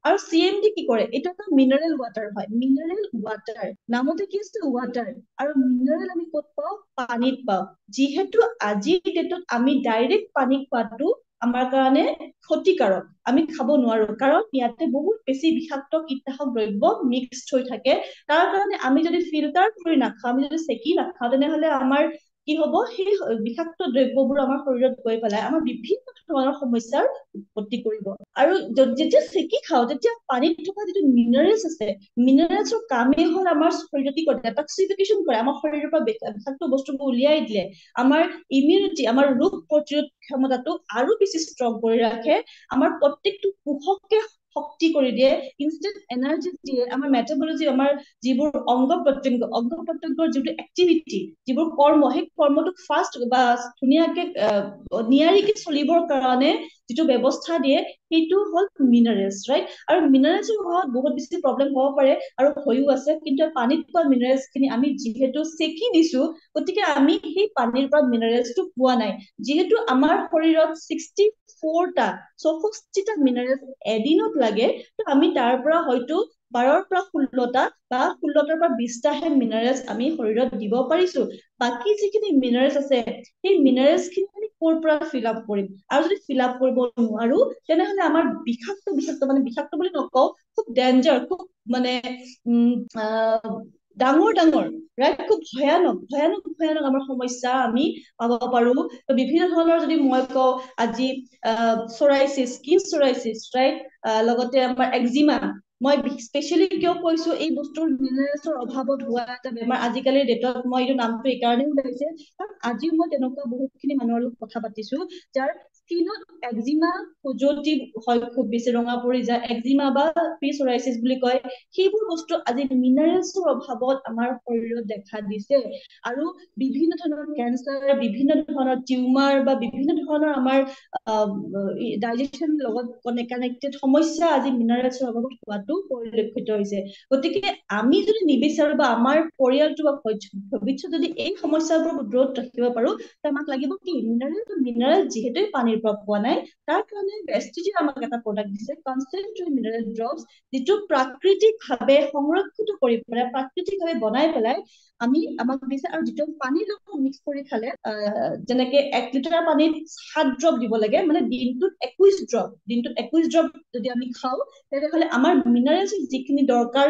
আৰু CMD কি কৰে, এইটো এটা মিনাৰেল ৱাটাৰ হয়। মিনাৰেল ৱাটাৰ নামতে কি আছে, ৱাটাৰ। আৰু মিনাৰেল আমি ক'ত পাওঁ, পানীত পাওঁ। যিহেতু আজিৰ ডেটত আমি ডাইৰেক্ট পানী খোৱাটো আমাৰ কাৰণে ক্ষতিকাৰক, আমি খাব নোৱাৰো, কাৰণ ইয়াতে বহুত বেছি বিষাক্ত কীটনাশক দ্ৰব্য মিক্সড হৈ থাকে। তাৰ কাৰণে আমি যদি ফিল্টাৰ কৰি নাখাওঁ, আমি যদি চেকি নাখাওঁ, তেনেহলে আমাৰ কি হব, সেই বিষাক্ত দ্ৰব্যবোৰ আমাৰ শৰীৰত গৈ পেলাই আমাৰ বিভিন্ন ধৰণৰ সমস্যাৰ উৎপত্তি কৰিব। আৰু যেতিয়া চেকি খাওঁ, তেতিয়া পানীত থকা যিটো মিনাৰেলছ আছে, মিনাৰেলছৰ কামেই হ'ল আমাৰ শৰীৰত কি কৰে, ডেটক্সিফিকেশ্যন কৰে, আমাৰ শৰীৰৰ পৰা বিষাক্ত বস্তুবোৰ উলিয়াই দিলে আমাৰ ইমিউনিটি, আমাৰ ৰোগ প্ৰতিৰোধ ক্ষমতাটো আৰু বেছি ষ্ট্ৰং কৰি ৰাখে, আমাৰ প্ৰত্যেকটো কোষকে শক্তি কৰি দিয়ে, ইনষ্টেণ্ট এনাৰ্জি দিয়ে, আমাৰ মেটাবলজি, আমাৰ যিবোৰ অংগ প্ৰত্যংগৰ যিটো এক্টিভিটি, যিবোৰ কৰ্ম, সেই কৰ্মটোক ফাষ্ট বা ধুনীয়াকে নিয়াৰিকে চলিবৰ কাৰণে যিটো ব্যৱস্থা দিয়ে, সেইটো হ'ল মিনাৰেলছ, ৰাইট? আৰু মিনাৰেলছৰ অভাৱত বহুত বেছি প্ৰব্লেম হ'ব পাৰে, আৰু হৈও আছে। কিন্তু পানীত পোৱা মিনাৰেলছ খিনি আমি যিহেতু চেকি দিছো, গতিকে আমি সেই পানীৰ পৰা মিনাৰেলছটো পোৱা নাই। যিহেতু আমাৰ শৰীৰত 64টা মিনাৰেলছ এদিনত লাগে, তো আমি তাৰ পৰা হয়তো 12ৰ পৰা 16টা বা 16টাৰ পৰা 20টাহে মিনাৰেলছ আমি শৰীৰত দিব পাৰিছো। বাকী যিখিনি মিনাৰেলছ আছে, সেই মিনাৰেলছ খিনি আমি ক'ৰ পৰা ফিল আপ কৰিম? আৰু যদি ফিল আপ কৰিব নোৱাৰো, তেনেহলে আমাৰ বিষাক্ত মানে বিষাক্ত বুলি নকওঁ, খুব ডেঞ্জাৰ, খুব মানে ডাঙৰ ৰাইট, খুব ভয়ানক আমাৰ সমস্যা আমি পাব পাৰো। বিভিন্ন ধৰণৰ যদি মই কওঁ, আজি চৰাইচিছ, স্কিন চৰাইচিছ, ৰাইট, লগতে আমাৰ একজিমা। মই স্পেচিয়েলি কিয় কৈছো, এই বস্তুৰ মিনাৰেলছৰ অভাৱত হোৱা এটা বেমাৰ আজিকালিৰ ডেটত, মই এইটো নামটো এইকাৰণে ওলাইছে, কাৰণ আজিও মই তেনেকুৱা বহুতখিনি মানুহৰ লগত কথা পাতিছো, যাৰ স্কিনত একজিমা খজুৱতি হয়, খুব বেছি ৰঙা পৰি যায়, একজিমা বা চৰাইচিছ বুলি কয়। সেইবোৰ বস্তু আজি মিনাৰেলছৰ অভাৱত আমাৰ শৰীৰত দেখা দিছে। আৰু বিভিন্ন ধৰণৰ কেঞ্চাৰ, বিভিন্ন ধৰণৰ টিউমাৰ বা বিভিন্ন ধৰণৰ আমাৰ ডাইজেশ্যন লগত কানেক্টেড সমস্যা আজি মিনাৰেলছৰ অভাৱত হোৱাটো পৰিলক্ষিত হৈছে। গতিকে আমি যদি নিবিচাৰো বা আমাৰ পৰিয়ালটো বা ভৱিষ্যত যদি এই সমস্যাবোৰ দূৰত ৰাখিব পাৰো, আমাক লাগিব কি, মিনাৰেল যিহেতু পানীৰ পৰা পোৱা নাই, তাৰ কাৰণে ভেষ্টিজে আমাক এটা প্ৰডাক্ট দিছে, কনচেন্ট্ৰেটেড মিনাৰেল ড্ৰপছ, যিটো প্ৰাকৃতিকভাৱে সংৰক্ষিত কৰি পেলাই, প্ৰাকৃতিকভাৱে বনাই পেলাই আমাক দিছে। আৰু যিটো পানীৰ লগত মিক্স কৰি খালে, যেনেকে 1 লিটাৰ পানীত 7 ড্ৰপ দিব লাগে, মানে দিনটোত 21 ড্ৰপ যদি আমি খাওঁ, তেনেহলে আমাৰ মিনাৰেলছ যিখিনি দৰকাৰ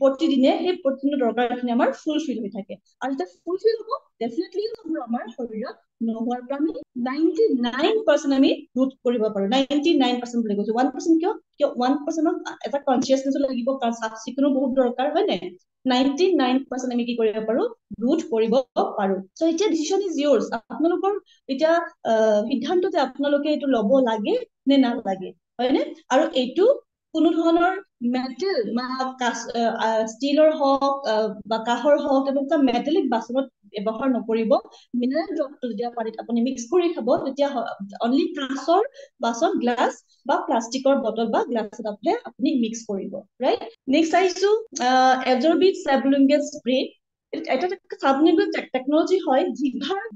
প্ৰতিদিনে, সেই প্ৰতিদিনৰ দৰকাৰখিনি আমাৰ ফুলফিল হৈ থাকে। আৰু যেতিয়া ফুলফিল হ'ব, ডেফিনেটলি আমাৰ শৰীৰত নোহোৱাৰ পৰা আমি 99% আমি ৰোধ কৰিব পাৰো। 99% বুলি কৈছো, 1% কিয় 1%ত এটা কনচিয়াছনেছ লাগিব, কাৰণ চাফ চিকুণো বহুত দৰকাৰ, হয় নাই? 99% আমি কি কৰিব পাৰো, ৰোধ কৰিব পাৰো। চ' এতিয়া ডিচিশ্যন ইজ ইয়ৰ্ছ, আপোনালোকৰ এতিয়া সিদ্ধান্ত যে আপোনালোকে এইটো ল'ব লাগে নে নালাগে, হয়নে? আৰু এইটো কোনো ধৰণৰ মেটেল বা ষ্টীলৰ হওক বা কাঁহৰ হওক, তেনেকুৱা মেটেলিক বাচনত ব্যৱহাৰ নকৰিব। মিনাৰেল ড্ৰপটো যেতিয়া পানীত আপুনি মিক্স কৰি খাব, তেতিয়া অনলি কাঁচৰ বাচন, গ্লাছ বা প্লাষ্টিকৰ বটল বা গ্লাছ এটাতহে আপুনি মিক্স কৰিব, ৰাইট? নেক্সট আহিছো এবজৰ্বিক সাবলিংগুৱেল স্প্ৰে। এটা সাবলিংগুৱেল টেকনলজি হয়,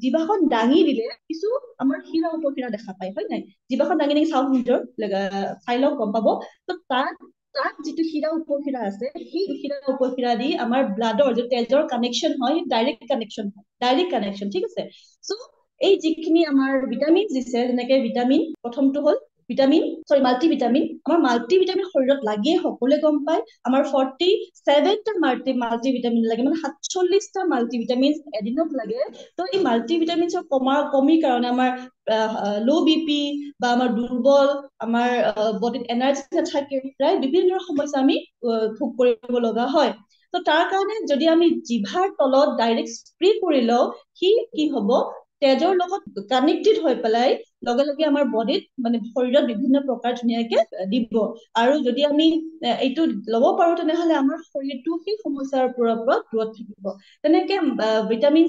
জিভাখন দাঙি দিলে কিছু আমাৰ শিৰা উপশিৰা দেখা পায়, হয় নাই? জিভাখন দাঙি চাওক, চাই লওক, গম পাব। তো তাত যিটো শিৰা উপশিৰা আছে, সেই শিৰা উপশিৰা দি আমাৰ ব্লাডৰ যিটো তেজৰ কানেকশ্যন হয়, ডাইৰেক্ট কানেকশ্যন, ঠিক আছে? চ' এই যিখিনি আমাৰ ভিটামিন দিছে, যেনেকে ভিটামিন, প্ৰথমটো হ'ল মাল্টিভিটামিন। আমাৰ মাল্টিভিটামিন শৰীৰত লাগিয়ে, সকলোৱে গম পায়। আমাৰ 47টা মাল্টিভিটামিন লাগে, মানে 47টা মাল্টিভিটামিন এদিনত লাগে। তো এই মাল্টিভিটামিনছৰ কমিৰ কাৰণে আমাৰ ল' BP বা আমাৰ দুৰ্বল, আমাৰ বডিত এনাৰ্জি নাথাকে, প্ৰায় বিভিন্ন ধৰণৰ সমস্যা আমি ভোগ কৰিব লগা হয়। তো তাৰ কাৰণে যদি আমি জিভাৰ তলত ডাইৰেক্ট স্প্ৰে কৰি লওঁ সি কি হ'ব তেজৰ লগত কানেক্টেড হৈ পেলাই লগে লগে আমাৰ বডিত মানে শৰীৰত বিভিন্ন প্ৰকাৰ ধুনীয়াকে দিব আৰু যদি আমি এইটো ল'ব পাৰো তেনেহলে আমাৰ শৰীৰটো সেই সমস্যাৰ পৰা দূৰত থাকিব তেনেকে ভিটামিন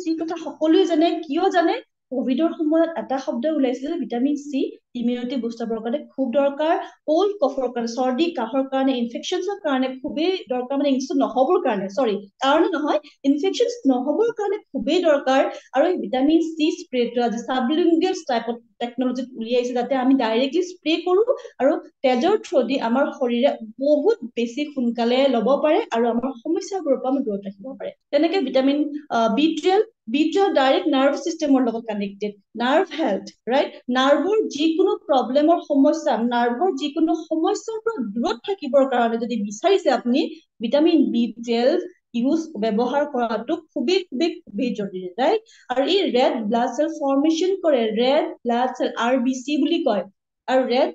চি কথা সকলোৱে জানে কিয় জানে কোভিডৰ সময়ত এটা শব্দ ওলাইছিল ভিটামিন চি ইমিউনিটি বুষ্টাৰৰ কাৰণে খুব দৰকাৰ কোল্ড কফৰ কাৰণে চৰ্দি কাহৰ কাৰণে ইনফেকশ্যনৰ কাৰণে খুবেই দৰকাৰ মানে ইনফেকশ্যন নহবৰ কাৰণে কাৰণে নহয় ইনফেকশ্যন নহবৰ কাৰণে খুবেই দৰকাৰ আৰু এই ভিটামিন চি স্প্ৰেটো আজি সাবলিংগুৱেল টাইপত টেকনলজিত উলিয়াইছে যাতে আমি ডাইৰেক্টলি স্প্ৰে কৰো আৰু তেজৰ থ্ৰুদি আমাৰ শৰীৰে বহুত বেছি সোনকালে ল'ব পাৰে আৰু আমাৰ সমস্যাবোৰৰ পৰা দূৰত ৰাখিব পাৰে তেনেকে ভিটামিন B12 ডাইৰেক্ট নাৰ্ভ চিষ্টেমৰ লগত কানেক্টেড নাৰ্ভ হেল্থ ৰাইট নাৰ্ভৰ যিকোনো প্ৰব্লেমৰ সমস্যা নাৰ্ভৰ যিকোনো সমস্যাৰ পৰা দূৰত থাকিবৰ কাৰণে যদি বিচাৰিছে আপুনি ভিটামিন B12 ইউজ ব্যৱহাৰ কৰাটো খুবেই খুবেই খুবেই জৰুৰী ৰাইট আৰু এই ৰেড ব্লাড চেল ফৰ্মেশ্যন কৰে ৰেড ব্লাড চেল RBC বুলি কয় আৰু ৰেড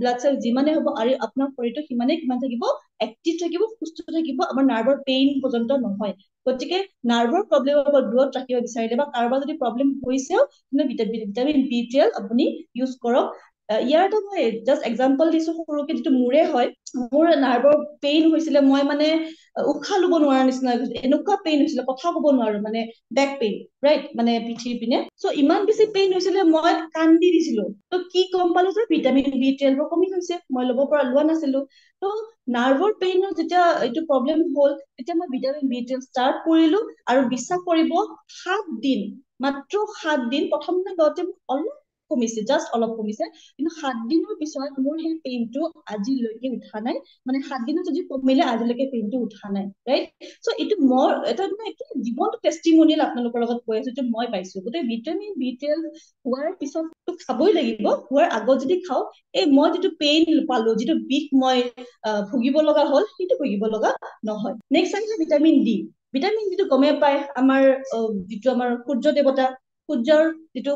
ব্লাড চেল যিমানে হ'ব আৰু আপোনাৰ শৰীৰটো সিমানে কিমান থাকিব এক্টিভ থাকিব সুস্থ থাকিব আমাৰ নাৰ্ভৰ পেইন পৰ্যন্ত নহয় গতিকে নাৰ্ভৰ প্ৰব্লেমৰ পৰা দূৰত ৰাখিব বিচাৰিলে বা কাৰোবাৰ যদি প্ৰব্লেম হৈছেও ভিটামিন B12 আপুনি ইউজ কৰক ইয়াৰ এটা মই জাষ্ট এক্সাম্পল দিছো সৰুকে যিটো মোৰে হয় মোৰ নাৰ্ভৰ পেইন হৈছিলে মই মানে উশাহ ল'ব নোৱাৰা নিচিনা এনেকুৱা পেইন হৈছিলে কথা ক'ব নোৱাৰো মানে বেক পেইন ৰাইট মানে পিঠিৰ পিনে চ' ইমান বেছি পেইন হৈছিলে মই কান্দি দিছিলো তো কি গম পালো যে ভিটামিন B12 কমি হৈছে মই লোৱা নাছিলো তো নাৰ্ভৰ পেইনৰ যেতিয়া এইটো প্ৰব্লেম হ'ল তেতিয়া মই ভিটামিন B12 ষ্টাৰ্ট কৰিলো আৰু বিশ্বাস কৰিব 7 দিন মাত্ৰ 7 দিন প্ৰথম দিনতে অলপ কমিছে জাষ্ট অলপ কমিছে কিন্তু 7 দিনৰ পিছত মোৰ সেই পেইনটো আজিলৈকে উঠা নাই মানে 7 দিনত যদি কমিলে আজিলৈকে পেইনটো উঠা নাই ৰাইট সো এইটো মোৰ এটা মানে জীৱনটো টেষ্টিমনিয়েল আপোনালোকৰ লগত কৈ আছো যে মই পাইছো গতিকে ভিটামিন B12 হোৱাৰ পিছত খাবই লাগিব হোৱাৰ আগত যদি খাওঁ এই মই যিটো পেইন পালো যিটো বিষ মই ভুগিব লগা হ'ল সেইটো ভুগিব লগা নহয় নেক্সট আহিলে ভিটামিন ডি টো গমে পায় আমাৰ যিটো আমাৰ সূৰ্য দেৱতা সূৰ্যৰ যিটো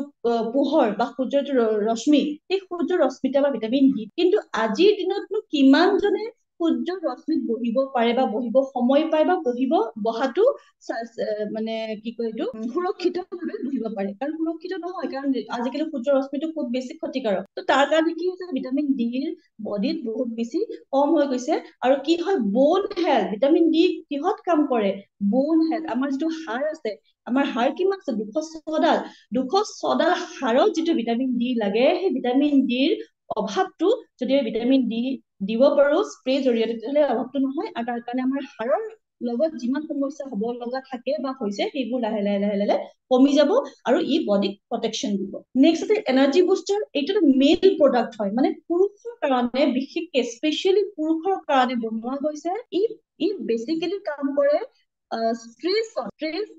পোহৰ বা সূৰ্যৰ যিটো ৰশ্মি সেই সূৰ্যৰ ৰশ্মিতে আমাৰ ভিটামিন ডি কিন্তু আজিৰ দিনতনো কিমানজনে সূৰ্যৰ ৰশ্মিত বহিব পাৰে বা বহিব সময় পায় বা বহাটো মানে কি কয় এইটো সুৰক্ষিতভাৱে বহিব পাৰে কাৰণ সুৰক্ষিত নহয় কাৰণ আজিকালি সূৰ্যৰ ৰশ্মিটো খুব বেছি ক্ষতিকাৰক তো তাৰ কাৰণে কি হৈছে ভিটামিন ডিৰ বডিত বহুত বেছি কম হৈ গৈছে আৰু কি হয় বোন হেল্থ ভিটামিন ডি কিহত কাম কৰে বোন হেল্থ আমাৰ যিটো হাড় আছে আমাৰ হাড় কিমান আছে 206ডাল হাড়ত যিটো ভিটামিন ডি লাগে সেই ভিটামিন ডিৰ অভাৱটো যদি ভিটামিন ডি দিব পাৰো স্প্ৰে জৰিয়তে তেতিয়াহ'লে অভাৱটো নহয় আৰু তাৰ কাৰণে আমাৰ হাড়ৰ লগত যিমান সমস্যা হ'ব লগা থাকে বা হৈছে সেইবোৰ লাহে লাহে কমি যাব আৰু ই বডিক প্ৰটেকশ্যন দিব নেক্সট আছে এনাৰ্জি বুষ্টাৰ এইটো মেইন প্ৰডাক্ট হয় মানে পুৰুষৰ কাৰণে বিশেষকৈ স্পেচিয়েলি পুৰুষৰ কাৰণে বনোৱা গৈছে ই বেচিকেলি কাম কৰে stress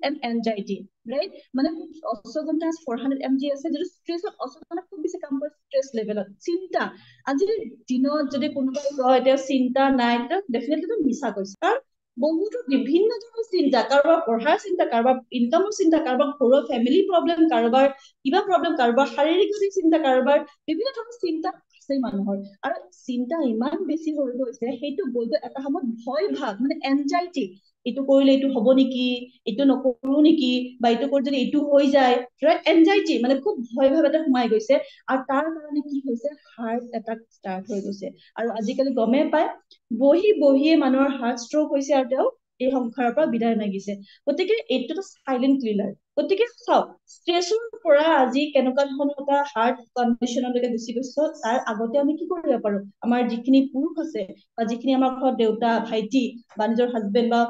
and anxiety right মানে অশ্বগন্ধা 400 mg আছে যেটো ষ্ট্ৰেছত অশ্বগন্ধা খুব বেছি কাম কৰে ষ্ট্ৰেছ লেভেলত চিন্তা আজিৰ দিনত যদি কোনোবাই কয় এতিয়া চিন্তা নাই ডেফিনেটলি মিছা কৈছে কাৰণ বহুতো বিভিন্ন ধৰণৰ চিন্তা কাৰোবাৰ পঢ়াৰ চিন্তা কাৰোবাৰ ইনকামৰ চিন্তা কাৰোবাৰ ঘৰৰ ফেমিলি প্ৰব্লেম কাৰোবাৰ কিবা প্ৰব্লেম কাৰোবাৰ শাৰীৰিক চিন্তা কাৰোবাৰ বিভিন্ন ধৰণৰ চিন্তা আছে মানুহৰ আৰু চিন্তা ইমান বেছি হৈ গৈছে সেইটো গৈ এটা সময়ত ভয় ভাৱ মানে এনজাইটি এইটো কৰিলে এইটো হ'ব নেকি এইটো নকৰো নেকি বা এইটো কৰি যদি এইটো হৈ যায় ৰাইট এনজাইটি মানে খুব ভয় ভাৱ এটা সোমাই গৈছে আৰু তাৰ কাৰণে কি হৈছে হাৰ্ট এটাক ষ্টাৰ্ট হৈ গৈছে আৰু আজিকালি গমে পায় বহিয়ে মানুহৰ হাৰ্ট ষ্ট্ৰোক হৈছে আৰু তেওঁ এই সংসাৰৰ পৰা বিদায় মাগিছে গতিকে এইটো এটা সাইলেন্ট কিলাৰ গতিকে চাওক ষ্ট্ৰেছৰ পৰা আজি কেনেকুৱা ধৰণৰ এটা হাৰ্ট কণ্ডিশ্যনলৈকে গুচি গৈছে তাৰ আগতে আমি কি কৰিব পাৰো আমাৰ যিখিনি পুৰুষ আছে বা যিখিনি আমাৰ ঘৰত দেউতা ভাইটি বা নিজৰ হাজবেণ্ড বা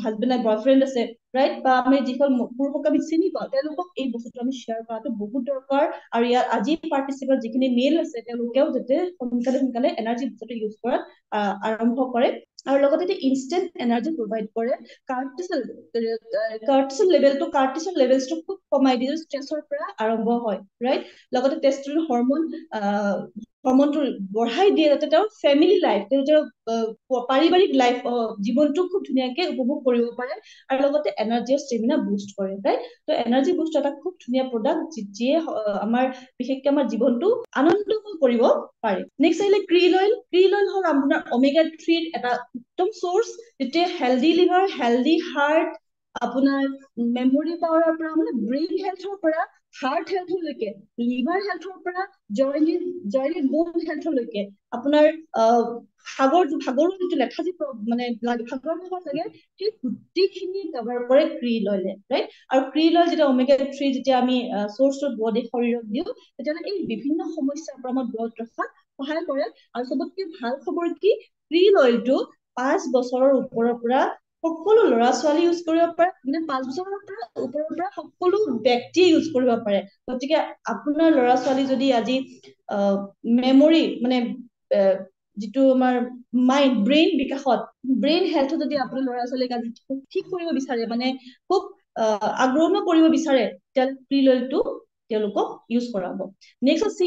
হাজবেণ্ড আৰু বয়ফ্ৰেণ্ড আছে ৰাইট বা আমি যিসকল পুৰুষক আমি চিনি পাওঁ তেওঁলোকক এই বস্তুটো আমি শ্বেয়াৰ কৰাটো বহুত দৰকাৰ আৰু ইয়াত আজি পাৰ্টিচিপেণ্ট যিখিনি মেল আছে তেওঁলোকেও যাতে সোনকালে এনাৰ্জি বস্তুটো ইউজ কৰাত আৰম্ভ কৰে আৰু লগতে ইনষ্টেন্ট এনাৰ্জি প্ৰভাইড কৰে কাৰ্টিসল লেভেলটো খুব কমাই দিয়ে ষ্ট্ৰেছৰ পৰা আৰম্ভ হয় ৰাইট লগতে টেষ্টষ্টেৰন হৰমন হৰমনটো বঢ়াই দিয়ে যাতে তেওঁৰ ফেমিলি লাইফ তেওঁৰ পাৰিবাৰিক লাইফ জীৱনটো খুব ধুনীয়াকে উপভোগ কৰিব পাৰে আৰু লগতে এনাৰ্জি ষ্টেমিনা বুষ্ট কৰে ৰাইট তো এনাৰ্জি বুষ্ট এটা খুব ধুনীয়া প্ৰডাক্ট যিয়ে আমাৰ বিশেষকৈ আমাৰ জীৱনটো আনন্দময় কৰিব পাৰে নেক্সট আহিলে ক্ৰিল অইল হ'ল আপোনাৰ ওমেগা 3 এটা উত্তম চ'ৰ্চ যেতিয়া হেল্ডি লিভাৰ হেল্ডি হাৰ্ট আপোনাৰ মেমৰি পাৱাৰৰ পৰা মানে ব্ৰেইন হেল্থৰ পৰা হাৰ্ট হেল্থলৈকে লিভাৰ হেল্থৰ পৰা জইণ্ট বোন হেল্থলৈকে আপোনাৰ ভাগৰো যিটো লেথাজি মানে ভাগৰ লাগে সেই গোটেইখিনি কভাৰ কৰে ক্ৰিল অইলে ৰাইট আৰু ক্ৰিল অইল যেতিয়া ওমেগা 3 যেতিয়া আমি চ'ৰ্চত বডি শৰীৰত দিওঁ তেতিয়াহ'লে এই বিভিন্ন সমস্যাৰ পৰা আমাৰ দূৰত ৰখাত সহায় কৰে আৰু চবতকে ভাল খবৰ কি ক্ৰিল অইলটো 5 বছৰৰ ওপৰৰ পৰা সকলো ল'ৰা ছোৱালী ইউজ কৰিব পাৰে মানে 5 বছৰৰ পৰা ওপৰৰ পৰা সকলো ব্যক্তিয়ে ইউজ কৰিব পাৰে গতিকে আপোনাৰ ল'ৰা ছোৱালী যদি আজি মেমৰি মানে যিটো আমাৰ মাইণ্ড ব্ৰেইন বিকাশত ব্ৰেইন হেল্থ যদি আপোনাৰ ল'ৰা ছোৱালীক আজি ঠিক কৰিব বিচাৰে মানে খুব আগ্ৰহ কৰিব বিচাৰে তেতিয়াহ'লে ক্ৰিল অইলটো তেওঁলোকক ইউজ কৰাব নেক্সট চি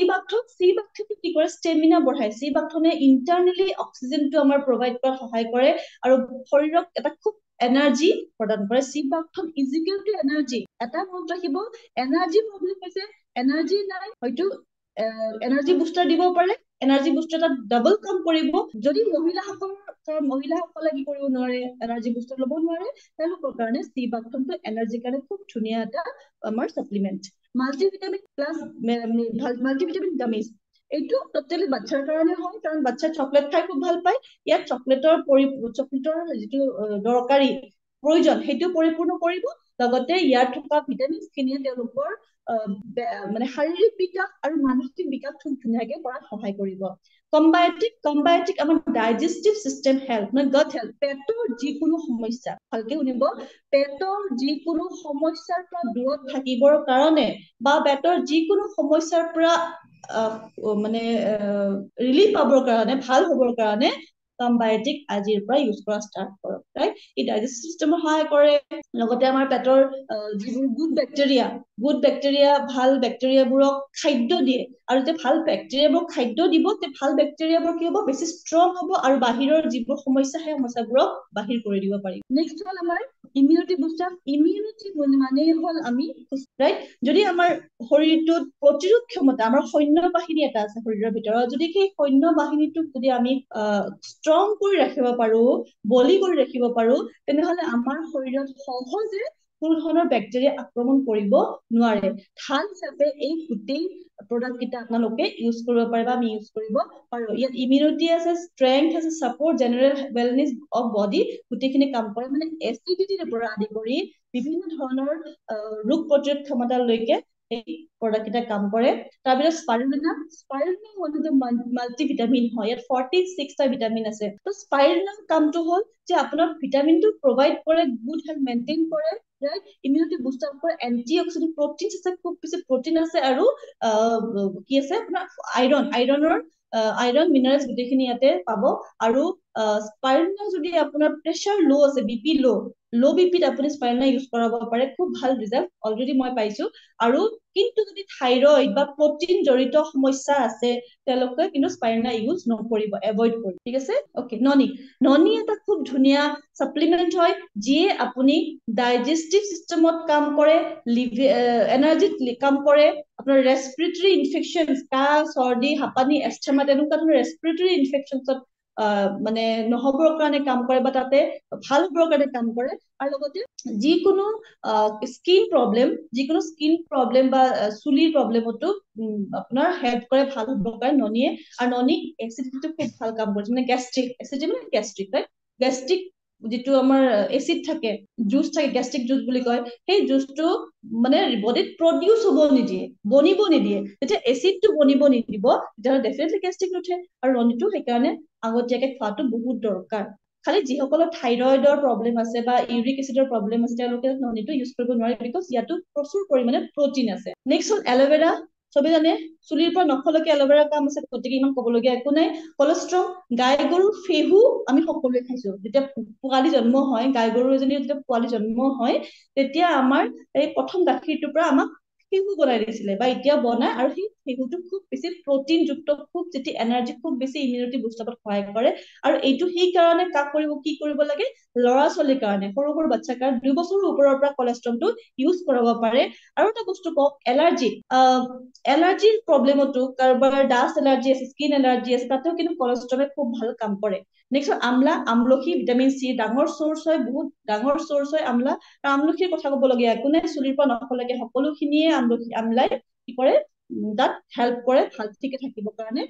বাথন কি কৰে ষ্টেমিনা বঢ়ায় চি বাথনে ইণ্টাৰনেলি অক্সিজেনটো আমাৰ প্ৰভাইড কৰাত সহায় কৰে আৰু শৰীৰক এটা খুব এনাৰ্জি প্ৰদান কৰে চি বাথন ইজিকেল টু এনাৰ্জি এটা মনত ৰাখিব এনাৰ্জি প্ৰব্লেম হৈছে এনাৰ্জি নাই হয়তো এনাৰ্জি বুষ্টাৰ দিব পাৰে এনাৰ্জি বুষ্টাৰ এটা ডাবল কাম কৰিব যদি মহিলাসকলে কি কৰিব নোৱাৰে এনাৰ্জি বুষ্টাৰ ল'ব নোৱাৰে তেওঁলোকৰ কাৰণে চি বাথনটো এনাৰ্জিৰ কাৰণে খুব ধুনীয়া এটা আমাৰ ছাপ্লিমেণ্ট মাল্টিভিটামিন প্লাছ মাল্টিভিটামিন ডামিজ এইটো টোটেলি বাচ্চাৰ কাৰণে হয় কাৰণ বাচ্চাই চকলেট খাই খুব ভাল পায় ইয়াত চকলেটৰ যিটো দৰকাৰী প্ৰয়োজন সেইটো পৰিপূৰ্ণ কৰিব লগতে ইয়াত থকা ভিটামিন খিনিয়ে তেওঁলোকৰ মানে শাৰীৰিক বিকাশ আৰু মানসিক বিকাশ খুব ধুনীয়াকে কৰাত সহায় কৰিব কম্বায়টিক আমাৰ ডাইজেষ্টিভ চিষ্টেম হেল্থ মানে গট হেল্থ পেটৰ যিকোনো সমস্যা ভালকে শুনিব পেটৰ যিকোনো সমস্যাৰ পৰা দূৰত থাকিবৰ কাৰণে বা পেটৰ যিকোনো সমস্যাৰ পৰা মানে ৰিলিফ পাবৰ কাৰণে ভাল হ'বৰ কাৰণে কম্বায়টিক আজিৰ পৰা ইউজ কৰা ষ্টাৰ্ট কৰক ৰাইট ই ডাইজেষ্টিভ চিষ্টেমত সহায় কৰে লগতে আমাৰ পেটৰ যিবোৰ গুড বেক্টেৰিয়া ভাল বেক্টেৰিয়াবোৰক খাদ্য দিয়ে আৰু যেতিয়া ভাল বেক্টেৰিয়াবোৰ খাদ্য দিব তে ভাল বেক্টেৰিয়াবোৰ কি হ'ব বেছি ষ্ট্ৰং হ'ব আৰু বাহিৰৰ যিবোৰ সমস্যা সেই সমস্যাবোৰক বাহিৰ কৰি দিব পাৰিব নেক্সট হ'ল আমাৰ ইমিউনিটি বুষ্টাৰ ইমিউনিটি মানে হ'ল আমি ৰাইট যদি আমাৰ শৰীৰটোত প্ৰতিৰোধ ক্ষমতা আমাৰ সৈন্য বাহিনী এটা আছে শৰীৰৰ ভিতৰত যদি সেই সৈন্য বাহিনীটোক যদি আমি ষ্ট্ৰং কৰি ৰাখিব পাৰো বলি কৰি ৰাখিব পাৰো তেনেহ'লে আমাৰ শৰীৰত সহজে কোনো ধৰণৰ বেক্টেৰিয়া আক্ৰমণ কৰিব নোৱাৰে ধান হিচাপে এই গোটেই প্ৰডাক্ট কেইটা আপোনালোকে ইউজ কৰিব পাৰে বা আমি ইউজ কৰিব পাৰো ইয়াত ইমিউনিটি আছে ষ্ট্ৰেংথ আছে support general wellness of body গোটেইখিনি কাম কৰে মানে এচিডিটিৰ পৰা আদি কৰি বিভিন্ন ধৰণৰ ৰোগ প্ৰতিৰোধ ক্ষমতালৈকে এই প্ৰডাক্ট কেইটা কাম কৰে তাৰপিছত স্পাইৰুলিনা হ'ল মাল্টিভিটামিন হয় ইয়াত 46টা ভিটামিন আছে তো স্পাইৰুলিনাৰ কামটো হ'ল যে আপোনাৰ ভিটামিনটো প্ৰভাইড কৰে গুড হেল্থ মেইনটেইন কৰে ৰাইট ইমিউনিটি বুষ্টাৰ কৰে এন্টি অক্সিডেন্ট প্ৰটিন আছে খুব বেছি প্ৰটিন আছে আৰু কি আছে আপোনাৰ আইৰণ মিনাৰেলছ গোটেইখিনি ইয়াতে পাব আৰু স্পাইৰুলিনা যদি আপোনাৰ প্ৰেচাৰ ল' আছে বিপি ল' বিপিত আপুনি স্পাইৰুলিনা ইউজ কৰাব পাৰে খুব ভাল ৰিজাল্ট অলৰেডি মই পাইছো আৰু কিন্তু যদি থাইৰইড বা প্ৰটিন জড়িত সমস্যা আছে তেওঁলোকে কিন্তু স্পাইৰুলিনা ইউজ নকৰিব এভইড কৰিব ঠিক আছে অকে ননি এটা খুব ধুনীয়া ছাপ্লিমেণ্ট হয় যিয়ে আপুনি ডাইজেষ্টিভ চিষ্টেমত কাম কৰে এনাৰ্জিত কাম কৰে আপোনাৰ ৰেস্পিৰেটৰী ইনফেকচন কাহ চৰ্দি হাঁপানি এষ্টেমা তেনেকুৱা ধৰণৰ ৰেস্পিৰেটৰী ইনফেকচনত মানে নহবৰ কাৰণে কাম কৰে বা তাতে ভাল হ'বৰ কাৰণে কাম কৰে আৰু লগতে যিকোনো স্কিন প্ৰব্লেম বা চুলিৰ প্ৰব্লেমতো আপোনাৰ হেল্প কৰে ভাল হ'বৰ কাৰণে ননিয়ে আৰু ননি এচিডিটিটো খুব ভাল কাম কৰিছে মানে গেষ্ট্ৰিক যিটো আমাৰ এচিড থাকে জুচ থাকে গেষ্ট্ৰিক জুচ বুলি কয় সেই জুচটো মানে বডিত প্ৰডিউচ হ'ব নিদিয়ে বনিব নিদিয়ে যেতিয়া এচিডটো বনিব নিদিব তেতিয়াহ'লে ডেফিনেটলি গেষ্ট্ৰিক নুঠে আৰু ননিটো সেইকাৰণে আগতীয়াকে খোৱাটো বহুত দৰকাৰ খালি যিসকলৰ থাইৰয়ডৰ প্ৰব্লেম আছে বা ইউৰিক এচিডৰ প্ৰব্লেম আছে তেওঁলোকে ননিটো ইউজ কৰিব নোৱাৰে বিকজ ইয়াতো প্ৰচুৰ পৰিমাণে প্ৰটিন আছে নেক্সট হ'ল এল'ভেৰা চবে জানে চুলিৰ পৰা নখলৈকে এল'ভেৰা কাম আছে গতিকে ইমান ক'বলগীয়া একো নাই কলেষ্ট্ৰল গাই গৰুৰ ফেহু আমি সকলোৱে খাইছো যেতিয়া পোৱালি জন্ম হয় গাই গৰু এজনী যেতিয়া পোৱালি জন্ম হয় তেতিয়া আমাৰ এই প্ৰথম গাখীৰটোৰ পৰা আমাক শিশু বনাই দিছিলে বা এতিয়া বনাই, আৰু সেই শিশুটো খুব বেছি প্ৰটিনযুক্ত, খুব যেতি এনাৰ্জি, খুব বেছি ইমিউনিটি বুষ্টআপত সহায় কৰে। আৰু এইটো সেই কাৰণে কি কৰিব লাগে, ল'ৰা ছোৱালীৰ কাৰণে, সৰু সৰু বাচ্ছাৰ কাৰণে 2 বছৰৰ ওপৰৰ পৰা কলেষ্ট্ৰলটো ইউজ কৰাব পাৰে। আৰু এটা বস্তু কওক, এলাৰ্জিৰ প্ৰব্লেমতো, কাৰোবাৰ ডাষ্ট এলাৰ্জি আছে, স্কিন এলাৰ্জি আছে, তাতেও কিন্তু কলেষ্ট্ৰলে খুব ভাল কাম কৰে। নেক্সট আমলখি, ভিটামিন চি ডাঙৰ চ'ৰ্চ হয়, বহুত ডাঙৰ চ'ৰ্চ হয় আমলা। আমলখিৰ কথা ক'বলগীয়া একো নাই, চুলিৰ পৰা নখলৈকে সকলোখিনিয়ে আমলাই কি কৰে, তাত হেল্প কৰে ভাল ঠিকে থাকিবৰ কাৰণে,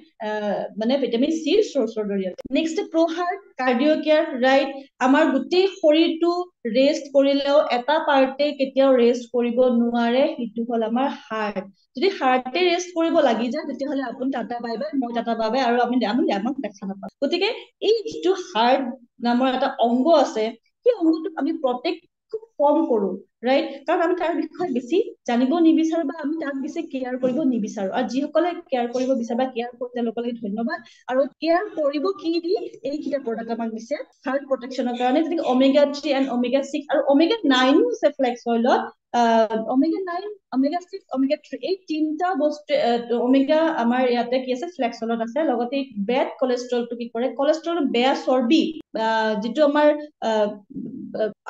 মানে ভিটামিন চিৰ চ'ৰ্চৰ জৰিয়তে। নেক্সট প্ৰ হাৰ্ট কাৰ্ডিঅ' কেয়াৰ, ৰাইট। আমাৰ গোটেই শৰীৰটো ৰেষ্ট কৰিলেও এটা পাৰ্টে কেতিয়াও ৰেষ্ট কৰিব নোৱাৰে, সেইটো হ'ল আমাৰ হাৰ্ট। যদি হাৰ্টে ৰেষ্ট কৰিব লাগি যায়, তেতিয়াহ'লে আপুনি টাটা বাই বাই, মই টাটা বাই বাই, আৰু আমি আমাক দেখা নাপাওঁ। গতিকে এই যিটো হাৰ্ট নামৰ এটা অংগ আছে, সেই অংগটোক আমি প্ৰটেক্ট খুব কম কৰো, ৰাইট, কাৰণ আমি তাৰ বিষয়ে বেছি জানিব নিবিচাৰো বা আমি তাক বেছি কেয়াৰ কৰিব নিবিচাৰো। আৰু যিসকলে কেয়াৰ কৰিব বিচাৰে বা কেয়াৰ কৰে তেওঁলোকলৈ ধন্যবাদ। আৰু কেয়াৰ কৰিব কি দি, এইকেইটা প্ৰডাক্ট আমাক দিছে হাৰ্ট প্ৰটেকশ্যনৰ কাৰণে, যেনেকে omega 3 and omega 6, আৰু omega 9 আছে ফ্লেক্স অইলত। omega 9, omega 6, omega 3, এই তিনিটা বস্তু, omega আমাৰ ইয়াতে কি আছে, ফ্লেক্স অইলত আছে। লগতে বেড কলেষ্ট্ৰলটো কি কৰে, কলেষ্ট্ৰল বেয়া চৰ্বি, যিটো আমাৰ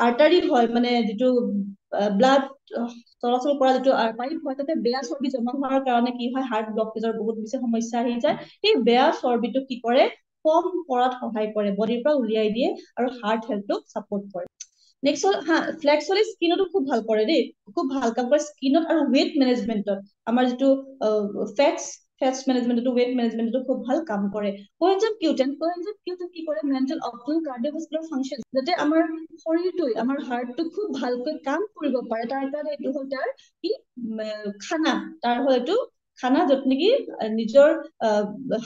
আৰ্টাৰী হয়, মানে যিটো ব্লাড চলাচল কৰা যিটো পাইপ হয়, তাতে বেয়া চৰ্বি জমা হোৱাৰ কাৰণে কি হয়, হাৰ্ট ব্লকেজৰ বহুত বেছি সমস্যা আহি যায়। সেই বেয়া চৰ্বিটো কি কৰে, কম কৰাত সহায় কৰে, বডিৰ পৰা উলিয়াই দিয়ে আৰু হাৰ্ট হেল্থটোক ছাপোৰ্ট কৰে। নেক্সট হ'ল ফ্লেক্স অইলে স্কিনতো খুব ভাল কৰে দেই, খুব ভাল কাম কৰে স্কিনত আৰু ৱেট মেনেজমেন্টত। আমাৰ যিটো ফেটছ মেনেজমেন্টতো, ৱেট মেনেজমেন্টতো খুব ভাল কাম কৰে। কোএনজাইম কিউটেন কি কৰে, মেণ্টেল অপটিমেল কাৰ্ডিওভাস্কুলাৰ ফাংচন, যাতে আমাৰ শৰীৰটোৱে, আমাৰ হাৰ্টটো খুব ভালকৈ কাম কৰিব পাৰে, তাৰ কাৰণে এইটো হ'ল তাৰ কি খানা, তাৰ হ'ল এইটো খানা, য'ত নেকি নিজৰ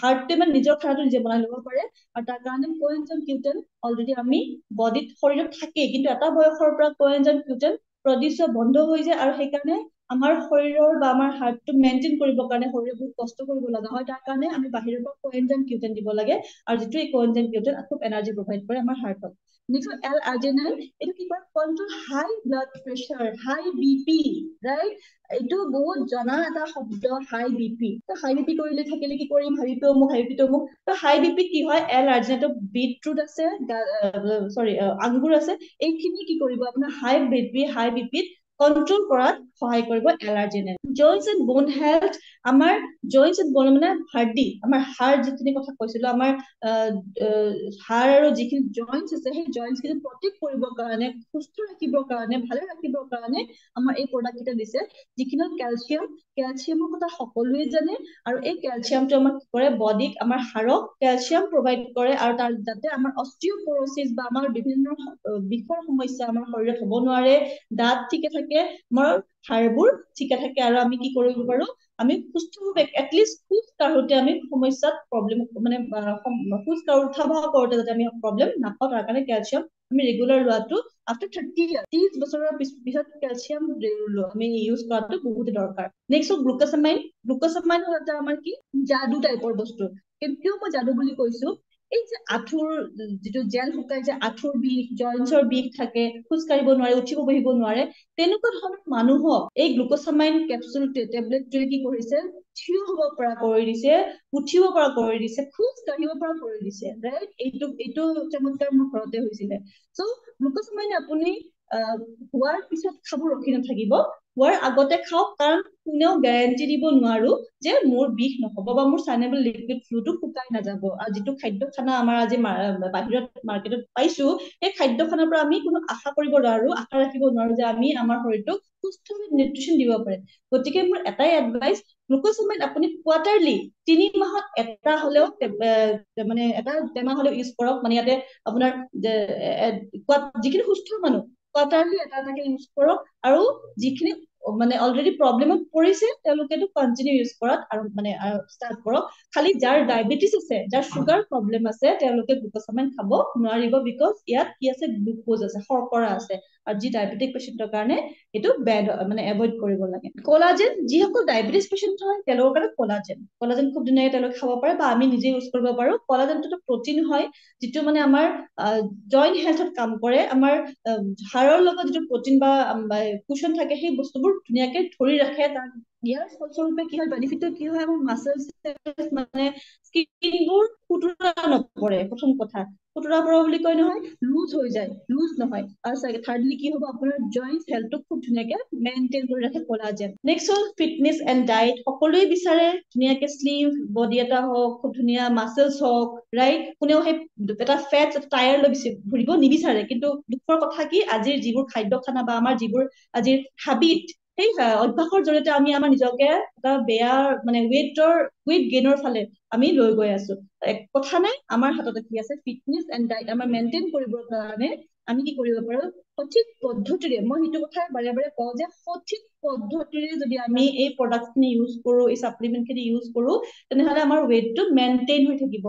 হাৰ্টটোৱে মানে নিজৰ খানাটো নিজে বনাই ল'ব পাৰে। আৰু তাৰ কাৰণে কোএনজাইম কিউটেন অলৰেডি আমি বডিত, শৰীৰত থাকেই, কিন্তু এটা বয়সৰ পৰা কোএনজাইম কিউটেন প্ৰডিউচ বন্ধ হৈ যায়, আৰু সেইকাৰণে আমাৰ শৰীৰৰ বা আমাৰ হাৰ্টটো মেইনটেইন কৰিবৰ কাৰণে শৰীৰে বহুত কষ্ট কৰিব লগা হয়। তাৰ কাৰণে আমি বাহিৰৰ পৰা কোএনজাইম কিউটেন দিব লাগে, আৰু যিটো এই কোএনজাইম কিউটেন খুব এনাৰ্জি প্ৰভাইড কৰে আমাৰ হাৰ্টত। নেক্সট L-আৰ্জিনাইন, এইটো কি কৰে, কন্ট্ৰল হাই ব্লাড প্ৰেছাৰ, হাই বিপি, ৰাইট। এইটো বহুত জনা এটা শব্দ, হাই বিপি। হাই বিপি কৰিলে থাকিলে কি কৰিম, হাই বিপিটো মোক। তো হাই বিপি কি হয়, L-আৰ্জিনাইনটো বিটৰুট আছে, আংগুৰ আছে, এইখিনি কি কৰিব, আপোনাৰ হাই বিপিত কন্ট্ৰল কৰাত সহায় কৰিব L-আৰ্জিনাইন। জইন্টছ এণ্ড বোন হেল্থ, আমাৰ জইন্টছ এণ্ড বোন মানে হাৰ্ডি, আমাৰ হাড় যিখিনি কথা কৈছিলো, আমাৰ হাড় আৰু যিখিনি জইন্টছ আছে, সেই জইন্টছ খিনি প্ৰটেক্ট কৰিবৰ কাৰণে, সুস্থ ৰাখিবৰ কাৰণে, ভালে ৰাখিবৰ কাৰণে আমাৰ এই প্ৰডাক্ট কেইটা দিছে, যিখিনি কেলছিয়ামৰ কথা সকলোৱে জানে। আৰু এই কেলছিয়ামটো আমাক কি কৰে, বডিক, আমাৰ হাড়ক কেলছিয়াম প্ৰভাইড কৰে, আৰু তাৰ যাতে আমাৰ অস্টিওপৰচিছ বা আমাৰ বিভিন্ন বিষৰ সমস্যা আমাৰ শৰীৰত হ'ব নোৱাৰে, দাঁত ঠিকে থাকে, আমাৰ হাড়বোৰ ঠিকে থাকে, আৰু আমি কি কৰিব পাৰো, আমি সুস্থভাৱে এটলিষ্ট খোজ কাঢ়োতে আমি সমস্যাত প্ৰব্লেম, মানে খোজ কাঢ়ো, উঠা বহা কৰোতে যাতে আমি প্ৰব্লেম নাপাওঁ, তাৰ কাৰণে কেলছিয়াম আমি ৰেগুলাৰ লোৱাটো আফটাৰ 30 বছৰৰ পিছত কেলছিয়াম আমি ইউজ কৰাটো বহুতে দৰকাৰ। নেক্সট হ'ল গ্লুক'চামাইন হ'ল এটা আমাৰ কি যাদু টাইপৰ বস্তু। কিয় মই যাদু বুলি কৈছো, এই যে আঁঠুৰ যিটো জেল শুকাই, যে আঁঠুৰ বিষ, জইন্টছৰ বিষ থাকে, খোজ কাঢ়িব নোৱাৰে, উঠিব বহিব নোৱাৰে, তেনেকুৱা ধৰণৰ মানুহক এই গ্লুক'চামাইন কেপচুলটোৱে, টেবলেটটোৱে কি কৰিছে, থিয় হ'ব পৰা কৰি দিছে, উঠিব পৰা কৰি দিছে, খোজ কাঢ়িব পৰা কৰি দিছে, ৰাইট। এইটো চমৎকাৰ মোৰ ঘৰতে হৈছিলে। চ' গ্লুক'চামাইন আপুনি হোৱাৰ পিছত খাব ৰখি নাথাকিব, হোৱাৰ আগতে খাওক, কাৰণ কোনেও গেৰাণ্টি দিব নোৱাৰো যে মোৰ বিষ নহ'ব বা মোৰ চাইনেবল লিকুইড ফ্লুটো শুকাই নাযাব। আৰু যিটো খাদ্য খানা আমাৰ আজি বাহিৰত মাৰ্কেটত পাইছো, সেই খাদ্য খানাৰ পৰা আমি কোনো আশা কৰিব নোৱাৰো, আশা ৰাখিব নোৱাৰো যে আমি আমাৰ শৰীৰটোক সুস্থ নিউট্ৰিচন দিব পাৰিম। গতিকে মোৰ এটাই এডভাইচ, গ্লুক'চামাইন আপুনি কোৱাৰ্টাৰলি 3 মাহত এটা হলেও, মানে এটা টেমা হলেও ইউজ কৰক। মানে ইয়াতে আপোনাৰ যিখিনি সুস্থ মানুহ কোৱাৰ্টাৰলি এটাকে ইউজ কৰক, আৰু যিখিনি মানে অলৰেডি প্ৰব্লেমত পৰিছে তেওঁলোকেতো কন্টিনিউ ইউজ কৰক, আৰু মানে ষ্টাৰ্ট কৰক। খালি যাৰ ডায়েবেটিছ আছে, যাৰ চুগাৰ প্ৰব্লেম আছে, তেওঁলোকে গ্লুক'চামাইন খাব নোৱাৰিব, বিকজ ইয়াত কি আছে, গ্লুক'জ আছে, শৰ্কৰা আছে, আৰু যি ডায়েবেটিক পেচেণ্টৰ কাৰণে এইটো বেড, মানে এভইড কৰিব লাগে। কলাজেন, যিসকল ডায়েবেটিছ পেচেণ্ট হয় তেওঁলোকৰ কাৰণে কলাজেন খুব ধুনীয়াকে তেওঁলোকে খাব পাৰে, বা আমি নিজে ইউজ কৰিব পাৰো। কলাজেনটো প্ৰটিন হয়, যিটো মানে আমাৰ জইন্ট হেল্থত কাম কৰে, আমাৰ হাড়ৰ লগত যিটো প্ৰটিন বা কুচন থাকে, সেই বস্তুবোৰ ধুনীয়াকে ধৰি ৰাখে। ইয়াৰ ফলস্বৰূপে কি হয়, বেনিফিটটো কি হয়, আমাৰ মাছলছ মানে স্কিনবোৰ খুতুৰা নপৰে। প্ৰথম কথা, খুতুৰা পৰা বুলি কয় নহয়, লুজ হৈ যায়, লুজ নহয়। আৰু থাৰ্ডলি কি হ'ব, আপোনাৰ জইন্ট হেল্থটো খুব ধুনীয়াকে মেইনটেইন কৰি ৰাখে কলাজেন। নেক্সট হ'ল ফিটনেছ এণ্ড ডায়েট। সকলোৱে বিচাৰে ধুনীয়াকে শ্লিম বডি এটা হওক, খুব ধুনীয়া মাছলছ হওক, ৰাইট? কোনেও সেই এটা ফেট টায়াৰ লৈ ঘূৰিব নিবিচাৰে। কিন্তু দুখৰ কথা কি, আজিৰ যিবোৰ খাদ্য খানা বা আমাৰ যিবোৰ আজিৰ হাবিট, সেই অভ্যাসৰ জৰিয়তে আমি আমাৰ নিজকে এটা বেয়া মানে ৱেইট গেইনৰ ফালে আমি লৈ গৈ আছো। এক কথা নাই, আমাৰ হাততে কি আছে, ফিটনেছ এণ্ড ডায়েট। আমাৰ মেইনটেইন কৰিবৰ কাৰণে আমি কি কৰিব পাৰো, সঠিক পদ্ধতিৰে, মই সেইটো কথাই বাৰে বাৰে কওঁ যে সঠিক পদ্ধতিৰে যদি আমি এই প্ৰডাক্টখিনি ইউজ কৰো, এই ছাপ্লিমেণ্টখিনি ইউজ কৰো, তেনেহলে আমাৰ ৱেইটটো মেইনটেইন হৈ থাকিব।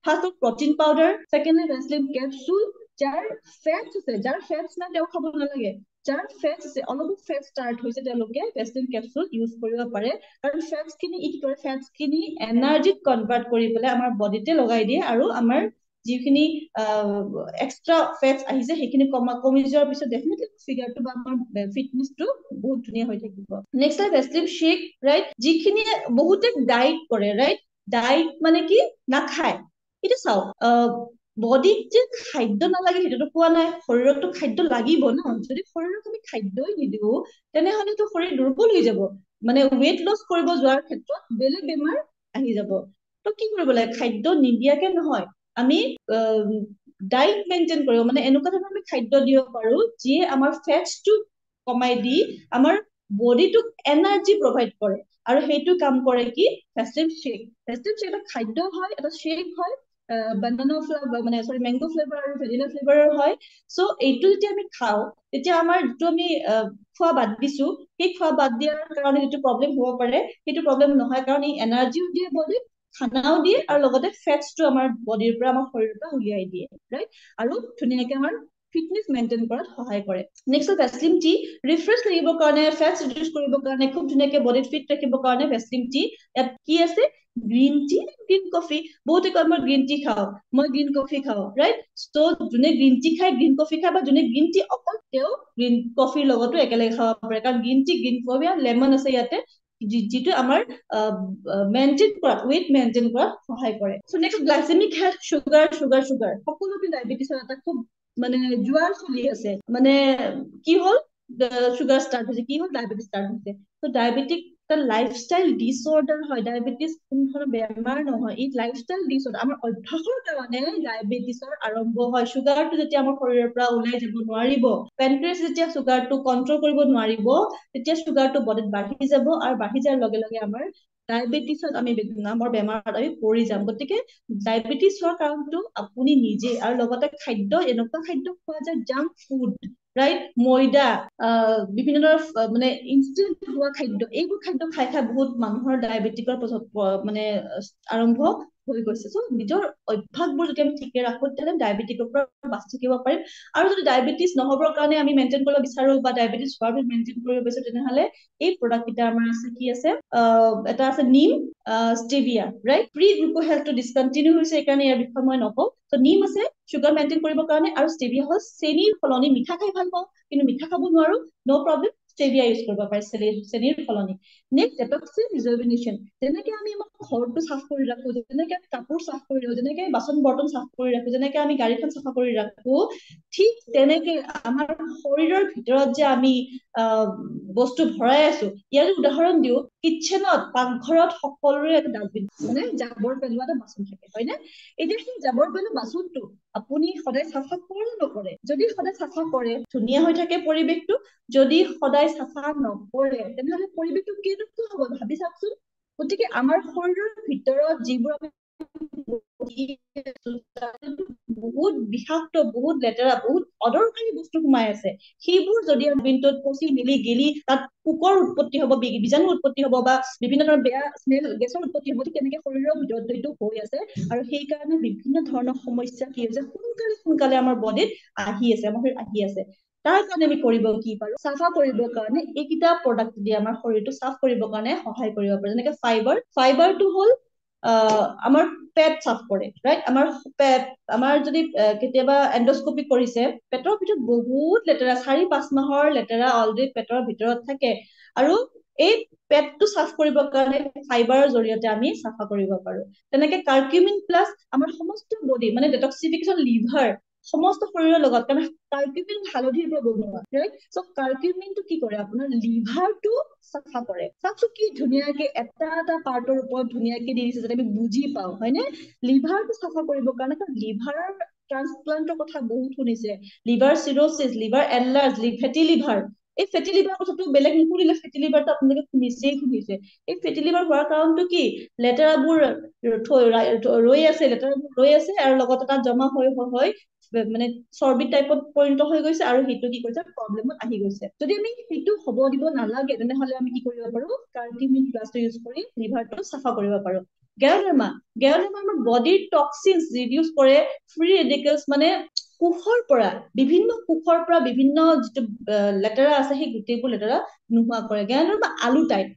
First protein powder, second Vaseline capsule. যাৰ ফেটছ আছে, যাৰ ফেটছ নাই তেওঁ খাব নালাগে। যাৰ ফেটছ আছে, অলপো ফেট ষ্টাৰ্ট হৈছে, তেওঁলোকে ভেচলিন কেপচুল ইউজ কৰিব পাৰে। কাৰণ ফেটছ খিনি ই কি কৰে, ফেটছ খিনি এনাৰ্জিত কনভাৰ্ট কৰি পেলাই আমাৰ বডিতে লগাই দিয়ে, আৰু আমাৰ যিখিনি এক্সট্ৰা ফেটছ আহিছে সেইখিনি কমি যোৱাৰ পিছত ডেফিনেটলি ফিগাৰটো বা আমাৰ ফিটনেছটো বহুত ধুনীয়া হৈ থাকিব। নেক্সট হয় ভেচলিন শ্বেক, ৰাইট? যিখিনি বহুতে ডায়েট কৰে, ৰাইট? ডায়েট মানে কি, নাখায়। এতিয়া চাওক, বডিত যে খাদ্য নালাগে সেইটোতো কোৱা নাই, শৰীৰততো খাদ্য লাগিব ন। যদি শৰীৰক আমি খাদ্যই নিদিও, তেনেহলেতো শৰীৰ দুৰ্বল হৈ যাব। মানে ৱেইট লছ কৰিব যোৱাৰ ক্ষেত্ৰত বেলেগ বেমাৰ আহি যাব। তো কি কৰিব লাগে, খাদ্য নিদিয়াকে নহয়, আমি ডায়েট মেইনটেইন কৰিব, মানে এনেকুৱা ধৰণৰ আমি খাদ্য দিব পাৰো যিয়ে আমাৰ ফেটছটো কমাই দি আমাৰ বডিটোক এনাৰ্জি প্ৰভাইড কৰে। আৰু সেইটো কাম কৰে কি, ভেচলিন শ্বেক। ভেচলিন শ্বেক এটা খাদ্য হয়, এটা শ্বেক হয়, বানানা ফ্লেভাৰ, মানে চৰি মেংগো ফ্লেভাৰ আৰু ভেনিলা ফ্লেভাৰৰ হয়। চ' এইটো যেতিয়া আমি খাওঁ, তেতিয়া আমাৰ যিটো আমি খোৱা বাদ দিছো, সেই খোৱা বাদ দিয়াৰ কাৰণে যিটো প্ৰব্লেম হ'ব পাৰে, সেইটো প্ৰব্লেম নহয়। কাৰণ ই এনাৰ্জিও দিয়ে বডিত, খানাও দিয়ে, আৰু লগতে ফেটছটো আমাৰ বডিৰ পৰা, আমাৰ শৰীৰৰ পৰা উলিয়াই দিয়ে, ৰাইট? আৰু ধুনীয়াকে আমাৰ ফিটনেছ মেইনটেইন কৰাত সহায় কৰে। নেক্সট হ'ল ভেচলিন টি। ৰিফ্ৰেছ লাগিবৰ কাৰণে, ফেটছ ৰিডিউচ কৰিবৰ কাৰণে, খুব ধুনীয়াকে বডিত ফিট ৰাখিবৰ কাৰণে ভেচলিন টি। ইয়াত কি আছে, গ্ৰীণ টি, গ্ৰীণ কফি। বহুতে কয় মই গ্ৰীণ টি খাওঁ, মই গ্ৰীণ কফি খাওঁ, ৰাইট? ত' যোনে গ্ৰীণ টি খায়, গ্ৰীণ কফি খায়, বা যোনে গ্ৰীণ টি অকল তেওঁ গ্ৰীণ কফিৰ লগতো একেলগে খাব পাৰে। কাৰণ গ্ৰীণ টি, গ্ৰীণ কফি আৰু লেমন আছে ইয়াতে, যিটো আমাৰ মেইনটেইন কৰাত, ৱেইট মেইনটেইন কৰাত সহায় কৰে। চ' নেক্সট গ্লাইচেমিক হেল্থ, চুগাৰ। সকলোতে ডায়েবেটিছৰ এটা খুব মানে জোৱাৰ চলি আছে। মানে কি হ'ল, চুগাৰ ষ্টাৰ্ট হৈছে, কি হ'ল, ডায়েবেটিছ ষ্টাৰ্ট হৈছে। ত' ডায়েবেটিক এটা লাইফষ্টাইল ডিছঅৰ্ডাৰ হয়। ডায়েবেটিছ কোনো ধৰণৰ বেমাৰ নহয়, ই লাইফষ্টাইল ডিছঅৰ্ডাৰ। আমাৰ অভ্যাসৰ কাৰণে ডায়েবেটিছৰ আৰম্ভ হয়। চুগাৰটো যেতিয়া আমাৰ শৰীৰৰ পৰা ওলাই যাব নোৱাৰিব, পেনক্ৰিয়াছ যেতিয়া চুগাৰটো কন্ট্ৰল কৰিব নোৱাৰিব, তেতিয়া চুগাৰটো বডিত বাঢ়ি যাব, আৰু বাঢ়ি যোৱাৰ লগে লগে আমাৰ ডায়েবেটিছত আমি আমাৰ বেমাৰত আমি পৰি যাম। গতিকে ডায়েবেটিছ হোৱাৰ কাৰণটো আপুনি নিজে, আৰু লগতে খাদ্য, এনেকুৱা খাদ্য খোৱা যায়, জাংক ফুড, ৰাইট? ময়দা, বিভিন্ন ধৰণৰ মানে ইনষ্টেণ্ট হোৱা খাদ্য, এইবোৰ খাদ্য খাই খাই বহুত মানুহৰ ডায়েবেটিকৰ মানে আৰম্ভ হৈ গৈছে। চ' নিজৰ অভ্যাসবোৰ যদি আমি ঠিকে ৰাখো, তেতিয়াহ'লে ডায়েবেটিকৰ পৰা বাচি থাকিব পাৰিম। আৰু যদি ডায়েবেটিছ নহবৰ কাৰণে আমি মেইনটেইন কৰিব বিচাৰো, বা ডায়েবেটিছ হোৱাৰ পিছত মেইনটেইন কৰিব বিচাৰো, তেনেহ'লে এই প্ৰডাক্ট কেইটা আমাৰ আছে, কি আছে, এটা আছে নিম, ষ্টেভিয়া, ৰাইট? প্ৰি গ্লুকো হেল্থটো ডিছকণ্টিনিউ হৈছে, সেইকাৰণে ইয়াৰ বিষয়ে মই নকওঁ। ত' নিম আছে চুগাৰ মেইনটেইন কৰিবৰ কাৰণে, আৰু ষ্টেভিয়া হ'ল চেনিৰ সলনি, মিঠা খাই ভাল পাওঁ কিন্তু মিঠা খাব নোৱাৰো, ন' প্ৰব্লেম, ষ্টেভিয়া ইউজ কৰিব পাৰে চেনিৰ সলনি। Next detoxin rejuvenation. যেনেকে আমি আমাৰ ঘৰটো চাফ কৰি ৰাখো, যেনেকে আমি কাপোৰ চাফ কৰি ৰাখো, যেনেকে বাচন বৰ্তন চাফ কৰি ৰাখো, যেনেকে আমি গাড়ীখন চাফা কৰি ৰাখো, ঠিক তেনেকে আমাৰ শৰীৰৰ ভিতৰত যে আমি বস্তু ভৰাই আছো, ইয়াৰ উদাহৰণ দিওঁ, কিটচেনত, পাকঘৰত সকলোৰে এটা ডাষ্টবিন, মানে জাবৰ পেলোৱা এটা বাচন থাকে, হয় নে? এতিয়া সেই জাবৰ পেলোৱা বাচনটো আপুনি সদায় চাফা কৰে নকৰে? যদি সদায় চাফা কৰে, ধুনীয়া হৈ থাকে পৰিৱেশটো। যদি সদায় চাফা নকৰে, তেনেহ'লে পৰিৱেশটো কেনেকুৱা হ'ব ভাবি চাওকচোন। গতিকে আমাৰ শৰীৰৰ ভিতৰত যিবোৰ আমি বহুত বিষাক্ত, বহুত লেতেৰা, বহুত অদৰকাৰী বস্তু সোমাই আছে, সেইবোৰ যদি বিনটোত পচি মিলি গেলি তাত পোকৰ উৎপত্তি হ'ব, বীজাণু উৎপত্তি হ'ব, বা বিভিন্ন ধৰণৰ বেয়া স্মেল, গেছৰ উৎপত্তি হ'ব, কেনেকে শৰীৰৰ ভিতৰত এইটো হৈ আছে, আৰু সেইকাৰণে বিভিন্ন ধৰণৰ সমস্যা কি হৈছে, সোনকালে আমাৰ বডিত আহি আছে, আমাৰ শৰীৰত আহি আছে। তাৰ কাৰণে আমি কৰিব কি পাৰো, চাফা কৰিবৰ কাৰণে এইকেইটা প্ৰডাক্ট দি আমাৰ শৰীৰটো চাফ কৰিবৰ কাৰণে সহায় কৰিব পাৰো। যেনেকে ফাইবাৰটো হ'ল আমাৰ পেট চাফ কৰে, ৰাইট? আমাৰ যদি কেতিয়াবা এণ্ডস্কপি কৰিছে, পেটৰ ভিতৰত বহুত লেতেৰা, 4-5 মাহৰ লেতেৰা অলৰেডি পেটৰ ভিতৰত থাকে, আৰু এই পেটটো চাফ কৰিবৰ কাৰণে ফাইবাৰৰ জৰিয়তে আমি চাফা কৰিব পাৰো। তেনেকে কাৰ্কিউমিন প্লাছ আমাৰ সমস্ত বডি, মানে ডেটক্সিফিকেশ্যন লিভাৰ, সমস্ত শৰীৰৰ লগত, কাৰণ কাৰ্কিউমিন হালধিৰ পৰা বনোৱা, ৰাইট? চ' কাৰ্কিউমিনটো কি কৰে, আপোনাৰ লিভাৰটো চাফা কৰে। চাওকচোন কি ধুনীয়াকে এটা এটা পাৰ্টৰ ওপৰত ধুনীয়াকে দি দিছে, যাতে আমি বুজি পাওঁ, হয়নে? লিভাৰটো চাফা কৰিবৰ কাৰণে, লিভাৰৰ ট্ৰান্সপ্লান্টৰ কথা বহুত শুনিছে, লিভাৰ চিৰচিছ, লিভাৰ এনলাৰ্জ, ফেটি লিভাৰ। এই ফেটি লিভাৰ কথাটো বেলেগ নুশুনিলে, ফেটি লিভাৰটো আপোনালোকে শুনিছে। এই ফেটি লিভাৰ হোৱাৰ কাৰণটো কি? লেতেৰাবোৰ ৰৈ আছে, আৰু লগতে তাত জমা হৈ মানে চৰ্বি টাইপত পৰিণত হৈ গৈছে, আৰু সেইটো কি কৰিছে, প্ৰব্লেমত আহি গৈছে। যদি আমি সেইটো হ'ব দিব নালাগে, তেনেহলে আমি কি কৰিব পাৰো, কাৰ্কিউমিন প্লাছটো ইউজ কৰি লিভাৰটো চাফা কৰিব পাৰো। গেৰডাৰ্মা আমাৰ বডিৰ টক্সিনছ ৰিডিউচ কৰে, ফ্ৰী ৰেডিকেলছ, মানে কোষৰ পৰা বিভিন্ন যিটো লেতেৰা আছে, সেই গোটেইবোৰ লেতেৰা নোহোৱা কৰে। গেৰডাৰ্মা আলু টাইপ,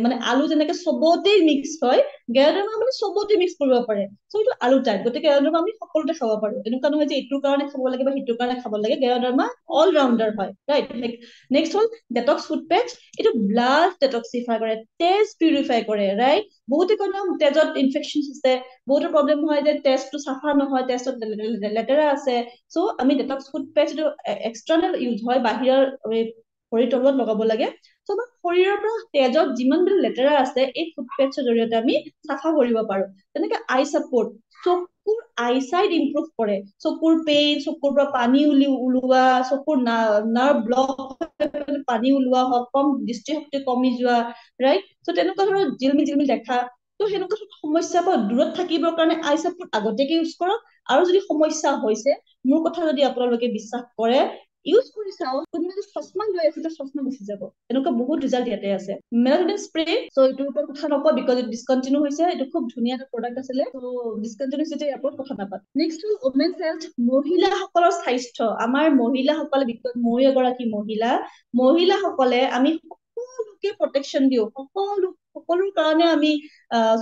মানে আলু যেনেকে চবতে মিক্স হয়, গেৰডাৰ্মা মানে চবতে মিক্স কৰিব পাৰে, চ' এইটো আলু টাইপ, গতিকে গেৰডাৰ্মা আমি সকলোতে খাব পাৰো। এনেকুৱা নহয় যে এইটোৰ কাৰণে খাব লাগে বা সেইটোৰ কাৰণে খাব লাগে, গেৰডাৰ্মা অল ৰাউণ্ডাৰ হয়, ৰাইট? নেক্সট হ'ল ডেটক্স ফুড পেচ, এইটো ব্লাড ডেটক্সিফাই কৰে, তেজ পিউৰিফাই কৰে, ৰাইট? বহুতে কয় ন তেজত ইনফেকশ্যন আছে, বহুতৰ প্ৰব্লেম হয় যে তেজটো চাফা নহয়, তেজত লেতেৰা আছে, চ' আমি ডেটক্স ফুড পেচ, এইটো এক্সটাৰ্নেল ইউজ হয়, বাহিৰৰ ভৰিৰ তলত লগাব লাগে। চ' আমাৰ শৰীৰৰ পৰা তেজত যিমানবোৰ লেতেৰা আছে, এই ফুড পেচৰ জৰিয়তে আমি চাফা কৰিব পাৰো। তেনেকে আই চাপৰ্ট, চকুৰ আইচাইট ইম্প্ৰুভ কৰে, চকুৰ পেইন, চকুৰ পৰা পানী ওলোৱা, চকুৰ নাৰ্ভ ব্লক পানী ওলোৱা হওক, কম দৃষ্টিশক্তি কমি যোৱা, ৰাইট? চ' তেনেকুৱা ধৰণৰ জিলমিল দেখা, ত' সেনেকুৱা সমস্যাৰ পৰা দূৰত থাকিবৰ কাৰণে আই চাপৰ্ট আগতীয়াকে ইউজ কৰক, আৰু যদি সমস্যা হৈছে, মোৰ কথা যদি আপোনালোকে বিশ্বাস কৰে, ইউজ কৰি চাওক, কোনোবাই যদি চশমা লৈ আছে, চশমা গুচি যাব। এনেকুৱা বহুত ৰিজাল্ট ইয়াতে আছে। মেলাটনিন স্প্ৰে, চ' এইটোৰ ওপৰত কথা নকওঁ, বিকজ ডিছকণ্টিনিউ হৈছে, এইটো খুব ধুনীয়া এটা প্ৰডাক্ট আছিলে, চ' ডিছকণ্টিনিউ হৈছে, ইয়াৰ ওপৰত কথা নাপাতো। নেক্সট হ'ল ওমেন্স হেল্থ, মহিলাসকলৰ স্বাস্থ্য। আমাৰ মহিলাসকলে, বিকজ মই এগৰাকী মহিলাসকলে আমি সকলোকে প্ৰটেকশ্যন দিওঁ, সকলোৰ কাৰণে আমি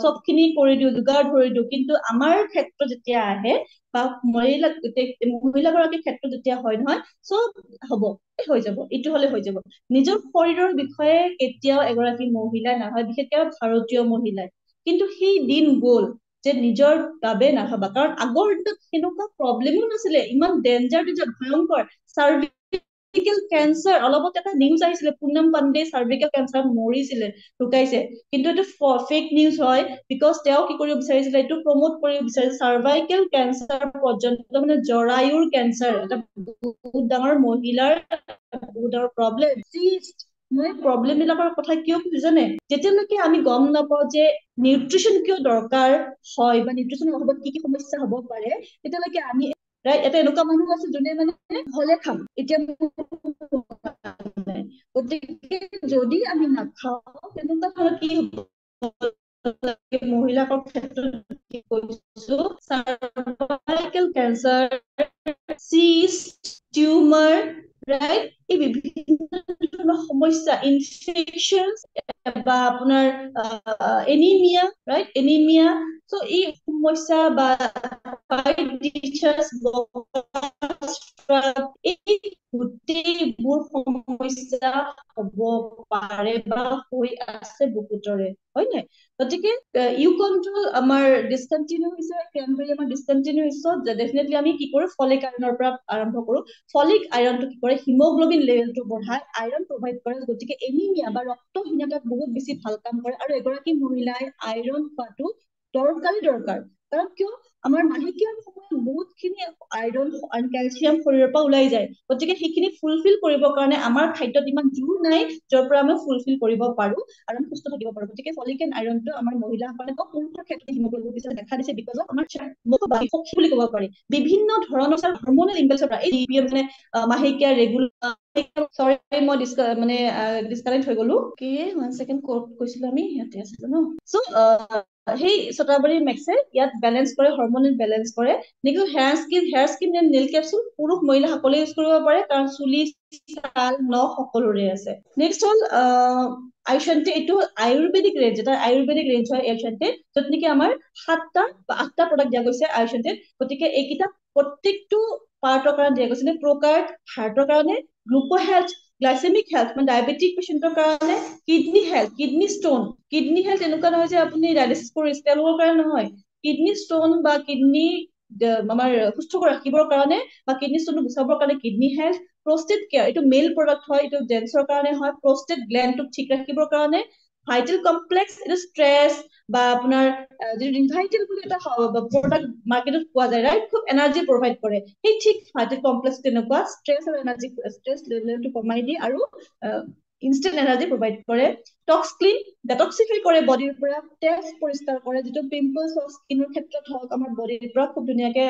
চবখিনি কৰি দিওঁ, যোগাৰ ধৰি দিওঁ, কিন্তু আমাৰ ক্ষেত্ৰত যেতিয়া আহে, বা মহিলাগৰাকীৰ ক্ষেত্ৰত যেতিয়া হয় নহয়, চব হ'ব, হৈ যাব, এইটো হলে হৈ যাব। নিজৰ শৰীৰৰ বিষয়ে কেতিয়াও এগৰাকী মহিলাই নহয়, বিশেষকৈ ভাৰতীয় মহিলাই, কিন্তু সেই দিন গ'ল যে নিজৰ বাবে নাভাবা, কাৰণ আগৰ দিনত সেনেকুৱা প্ৰব্লেমো নাছিলে, ইমান ডেঞ্জাৰ ভয়ংকৰ চাৰ্ভিকেল কেঞ্চাৰ, অলপতে এটা নিউজ আহিছিলে, পুনম পাণ্ডে চাৰ্ভিকেল কেঞ্চাৰত মৰিছিলে, ঢুকাইছে, কিন্তু এইটো ফেক নিউজ হয়, বিকজ তেওঁ কি কৰিব বিচাৰিছিলে, এইটো প্ৰমোট কৰিব বিচাৰিছে, চাৰ্ভাইকেল কেঞ্চাৰ পৰ্যন্ত, মানে জৰায়ুৰ কেঞ্চাৰ, এটা বহুত ডাঙৰ মহিলাৰ বহুত ডাঙৰ প্ৰব্লেম। মই প্ৰব্লেম বিলাকৰ কথা কিয় কৈছো জানে, যেতিয়ালৈকে আমি গম নাপাওঁ যে নিউট্ৰিচন কিয় দৰকাৰ হয়, বা নিউট্ৰিচনৰ অভাৱত কি কি সমস্যা হ'ব পাৰে, তেতিয়ালৈকে আমি, ৰাইট? এটা এনেকুৱা মানুহ আছে যোনে মানে হলে খাম, এতিয়া গতিকে যদি আমি নাখাওঁ, তেনেকুৱা ধৰণৰ কি হ'ব, মহিলাকৰ ক্ষেত্ৰত কি কৈছো, চাৰ্ভাইকেল কেঞ্চাৰ, চিষ্ট, টিউমাৰ, ৰাইট? এই বিভিন্ন ধৰণৰ সমস্যা, ইনফেকশ্যন, বা আপোনাৰ এনিমিয়া, ৰাইট? এনিমিয়া, চ' এই সমস্যা বা এই গোটেইবোৰ সমস্যা হ'ব পাৰে বা হৈ আছে বহুতৰে, হয় নাই? গতিকে ইউ কন্ট্ৰল আমাৰ ডিছকণ্টিনিউ হৈছে, ক্ৰেনবেৰী আমাৰ ডিছকণ্টিনিউ হৈছে, ডেফিনেটলি আমি কি কৰো, ফলিক আইৰণৰ পৰা আৰম্ভ কৰো। ফলিক আইৰণটো কি কৰে, হিমোগ্লবিন লেভেলটো বঢ়াই, আইৰণ প্ৰভাইড কৰে, গতিকে এনিমিয়া বা ৰক্তহীনতাত বহুত বেছি ভাল কাম কৰে, আৰু এগৰাকী মহিলাই আইৰণ খোৱাটো দৰকাৰ, কাৰণ কিয়, আমাৰ মাহেকীয়াৰ সময়ত বহুতখিনি আইৰণ, কেলচিয়াম শৰীৰৰ পৰা ওলাই যায়, গতিকে সেইখিনি ফুলফিল কৰিবৰ কাৰণে আমাৰ খাদ্যত ইমান জোৰ নাই, যৰ পৰা আমি ফুলফিল কৰিব পাৰো আৰু আমি সুস্থ থাকিব পাৰো। গতিকে ফলিক এণ্ড আইৰণটো আমাৰ মহিলাসকলে পুৰুষৰ ক্ষেত্ৰত হিমোগ্লবিন দেখা দিছে, বিকজ আমাৰ শক্তি বুলি ক'ব পাৰি, বিভিন্ন ধৰণৰ হৰমনেল ইম্বেলেন্সৰ পৰা, এই মানে মাহেকীয়া ৰেগুলাৰ, চৰি মই ডিছকানেক্ট হৈ গলো, কি 1 ছেকেণ্ড ক'ত কৈছিলো আমি, ইয়াতে আছিলো ন, চ' সেই চটাবৰী মেক্সে ইয়াত বেলেঞ্চ কৰে, হৰমনেল বেলেঞ্চ কৰে। Next hair skin and nail capsule পুৰুষ মহিলা সকলোৱে ইউজ কৰিব পাৰে, কাৰণ চুলি ছাল নখ সকলোৰে আছে। নেক্সট হ'ল আয়ুশান্তি, এইটো আয়ুৰ্বেদিক ৰেঞ্জ, এটা আয়ুৰ্বেদিক ৰেঞ্জ হয় আয়ুশান্তি, য'ত নেকি আমাৰ 7টা বা 8টা প্ৰডাক্ট দিয়া গৈছে আয়ুশান্তিত। গতিকে এইকেইটা প্ৰত্যেকটো পাৰ্টৰ কাৰণে দিয়া গৈছে। প্ৰকাৰ্ড হাৰ্টৰ কাৰণে, গ্লুকো হেল্থ, গ্লাইচেমিক হেল্থ মানে ডায়েবেটিক পেচেণ্টৰ কাৰণে, kidney health, kidney stone, kidney health এনেকুৱা নহয় যে আপুনি ডায়ালিচিছ কৰিছে তেওঁলোকৰ কাৰণে নহয়, কিডনী ষ্টোন বা কিডনী আমাৰ সুস্থ ৰাখিবৰ কাৰণে বা কিডনী ষ্টোনটো গুচাবৰ কাৰণে কিডনী হেল্থ, প্ৰষ্টেট কেয়াৰ, এইটো মেল প্ৰডাক্ট হয়, এইটো জেন্টছৰ কাৰণে হয়, প্ৰষ্টেট গ্লেণ্ডটোক ঠিক ৰাখিবৰ কাৰণে, ভাইটেল কমপ্লেক্স, এইটো ষ্ট্ৰেছ বা আপোনাৰ যিটো ৰিভাইটেল বুলি এটা প্ৰডাক্ট মাৰ্কেটত পোৱা যায়, ৰাইট, খুব এনাৰ্জি প্ৰভাইড কৰে, সেই ঠিক ভাইটেল কমপ্লেক্স তেনেকুৱা ষ্ট্ৰেছ আৰু এনাৰ্জি, ষ্ট্ৰেছ লেভেলটো কমাই দিয়ে আৰু ইনষ্টেণ্ট এনাৰ্জি প্ৰভাইড কৰে। টক্স ক্লিন, ডেটক্সিফাই কৰে বডিৰ পৰা, তেজ পৰিষ্কাৰ কৰে, যিটো পিম্পলছ হওক, স্কিনৰ ক্ষেত্ৰত হওক, আমাৰ বডিৰ পৰা খুব ধুনীয়াকে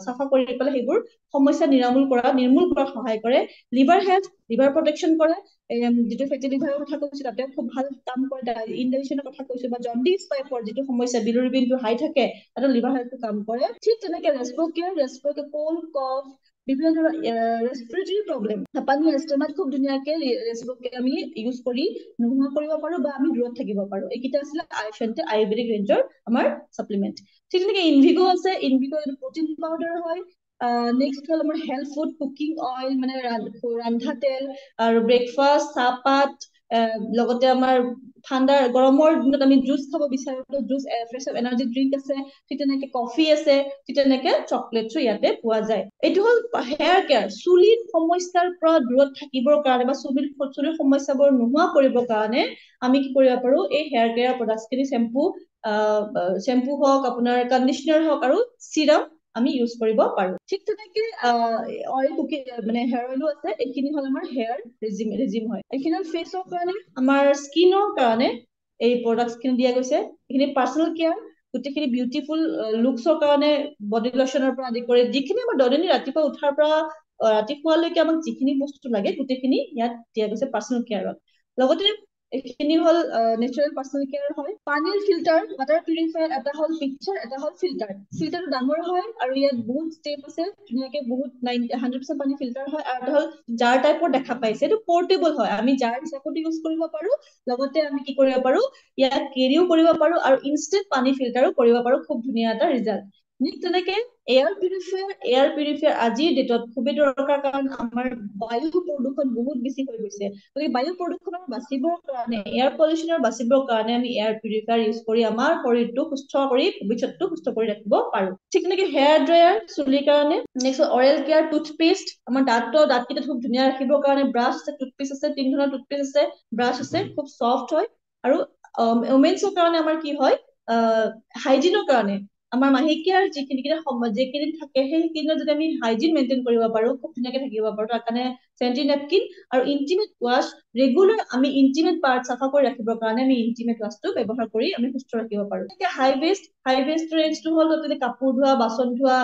চাফা কৰি পেলাই সেইবোৰ সমস্যা নিৰ্মূল কৰাত সহায় কৰে। লিভাৰ হেল্থ, লিভাৰ প্ৰটেকশ্যন কৰে, যিটো ফেটি লিভাৰৰ কথা কৈছো তাতে খুব ভাল কাম কৰে, ইনডাইজেশ্যনৰ কথা কৈছো, বা জণ্ডিছ টাইপৰ যিটো সমস্যা বিলিৰুবিনটো হাই থাকে তাতে লিভাৰ হেল্থটো কাম কৰে। ঠিক তেনেকে ৰেস্পিৰেটৰী কোল্ড কফ, বিভিন্ন ধৰণৰ ৰেস্পিৰেটৰী প্ৰব্লেম, হাঁপানি এষ্টেমাত খুব ধুনীয়াকে ৰেস্পিৰেটৰী আমি ইউজ কৰি নোহোৱা কৰিব পাৰো বা আমি দূৰত থাকিব পাৰো। এইকেইটা আছিলে আয়ুশান্তি আয়ুৰ্বেদিক ৰেঞ্জৰ আমাৰ ছাপ্লিমেণ্ট। ঠিক তেনেকে ইনভিগো আছে, ইনভিগো প্ৰটিন পাউডাৰ হয়। নেক্সট হ'ল আমাৰ হেল্থ ফুড কুকিং অইল, মানে ৰন্ধা তেল, আৰু ব্ৰেকফাষ্ট, চাহপাত, লগতে আমাৰ ঠাণ্ডাৰ গৰমৰ দিনত আমি জুচ খাব বিচাৰো, জুচ, ফ্ৰেছ এনাৰ্জি ড্ৰিংক আছে, ঠিক তেনেকে কফি আছে, ঠিক তেনেকে চকলেটছো ইয়াতে পোৱা যায়। এইটো হ'ল হেয়াৰ কেয়াৰ, চুলিৰ সমস্যাৰ পৰা দূৰত থাকিবৰ কাৰণে বা চুলিৰ সমস্যাবোৰ নোহোৱা কৰিবৰ কাৰণে আমি কি কৰিব পাৰো, এই হেয়াৰ কেয়াৰ প্ৰডাক্টখিনি চেম্পু হওক, আপোনাৰ কণ্ডিচনাৰ হওক আৰু চিৰাম আমি ইউজ কৰিব পাৰো। ঠিক তেনেকে অইল মানে হেয়াৰ অইলো আছে, এইখিনি হ'ল আমাৰ হেয়াৰ ৰেজিম হয়। এইখিনি ফেচৰ কাৰণে, আমাৰ স্কিনৰ কাৰণে এই প্ৰডাক্টখিনি দিয়া গৈছে। এইখিনি পাৰ্চনেল কেয়াৰ, গোটেইখিনি বিউটিফুল লুকছৰ কাৰণে বডি লোচনৰ পৰা আদি কৰি যিখিনি আমাৰ দৈনন্দিন ৰাতিপুৱা উঠাৰ পৰা ৰাতি শুৱালৈকে আমাক যিখিনি বস্তু লাগে গোটেইখিনি ইয়াত দিয়া গৈছে পাৰ্চনেল কেয়াৰত। লগতে এইখিনি হ'ল নেচাৰেল পাৰ্চনেল কেয়াৰ হয়। পানীৰ ফিল্টাৰ, ৱাটাৰ পিউৰিফায়াৰ, এটা হ'ল পিকচাৰ, এটা হ'ল ফিল্টাৰ। ফিল্টাৰটো ডাঙৰ হয় আৰু ইয়াত বহুত ষ্টেপ আছে, ধুনীয়াকে বহুত 100% পানী ফিল্টাৰ হয়, আৰু এটা হ'ল জাৰ টাইপৰ দেখা পাইছে, এইটো পৰ্টেবল হয়, আমি জাৰ হিচাপত ইউজ কৰিব পাৰো, লগতে আমি কি কৰিব পাৰো, ইয়াত কেৰিও কৰিব পাৰো আৰু ইনষ্টেণ্ট পানী ফিল্টাৰো কৰিব পাৰো, খুব ধুনীয়া এটা ৰিজাল্ট। তেনেকে এয়াৰ পিউৰিফায়াৰ আজিৰ ডেটত খুবেই দৰকাৰ, কাৰণ আমাৰ বায়ু প্ৰদূষণ বহুত বেছি হৈ গৈছে। গতিকে বায়ু প্ৰদূষণৰ বাচিবৰ কাৰণে, এয়াৰ পলিউশ্যনৰ বাচিবৰ কাৰণে আমি এয়াৰ পিউৰিফায়াৰ ইউজ কৰি আমাৰ শৰীৰটো সুস্থ কৰি ভৱিষ্যতটো সুস্থ কৰি ৰাখিব পাৰো। ঠিক তেনেকে হেয়াৰ ড্ৰায়াৰ চুলিৰ কাৰণে, নেক্সট অৰেল কেয়াৰ, টুথপেষ্ট, আমাৰ দাঁতকেইটা খুব ধুনীয়া ৰাখিবৰ কাৰণে ব্ৰাছ আছে, টুথপেষ্ট আছে, 3 ধৰণৰ টুথপেষ্ট আছে, ব্ৰাছ আছে, খুব চফ্ট হয়। আৰু ওমেন্সৰ কাৰণে আমাৰ কি হয়, হাইজিনৰ কাৰণে আমাৰ মাহেকীয়াৰ যিকেইদিন থাকে সেইকেইদিনত যদি আমি হাইজিন মেইনটেইন কৰিব পাৰো, খুব ধুনীয়াকে থাকিব পাৰো, তাৰ কাৰণে চেনিটেৰী নেপকিন আৰু ইন্টিমেট ৱাছ, ৰেগুলাৰ আমি ইন্টিমেট পাৰ্ট চাফা কৰি ৰাখিবৰ কাৰণে আমি ইন্টিমেট ৱাছটো ব্যৱহাৰ কৰি আমি সুস্থ ৰাখিব পাৰো। হাই ৱেষ্ট ৰেঞ্জটো হ'ল কাপোৰ ধোৱা, বাচন ধোৱা,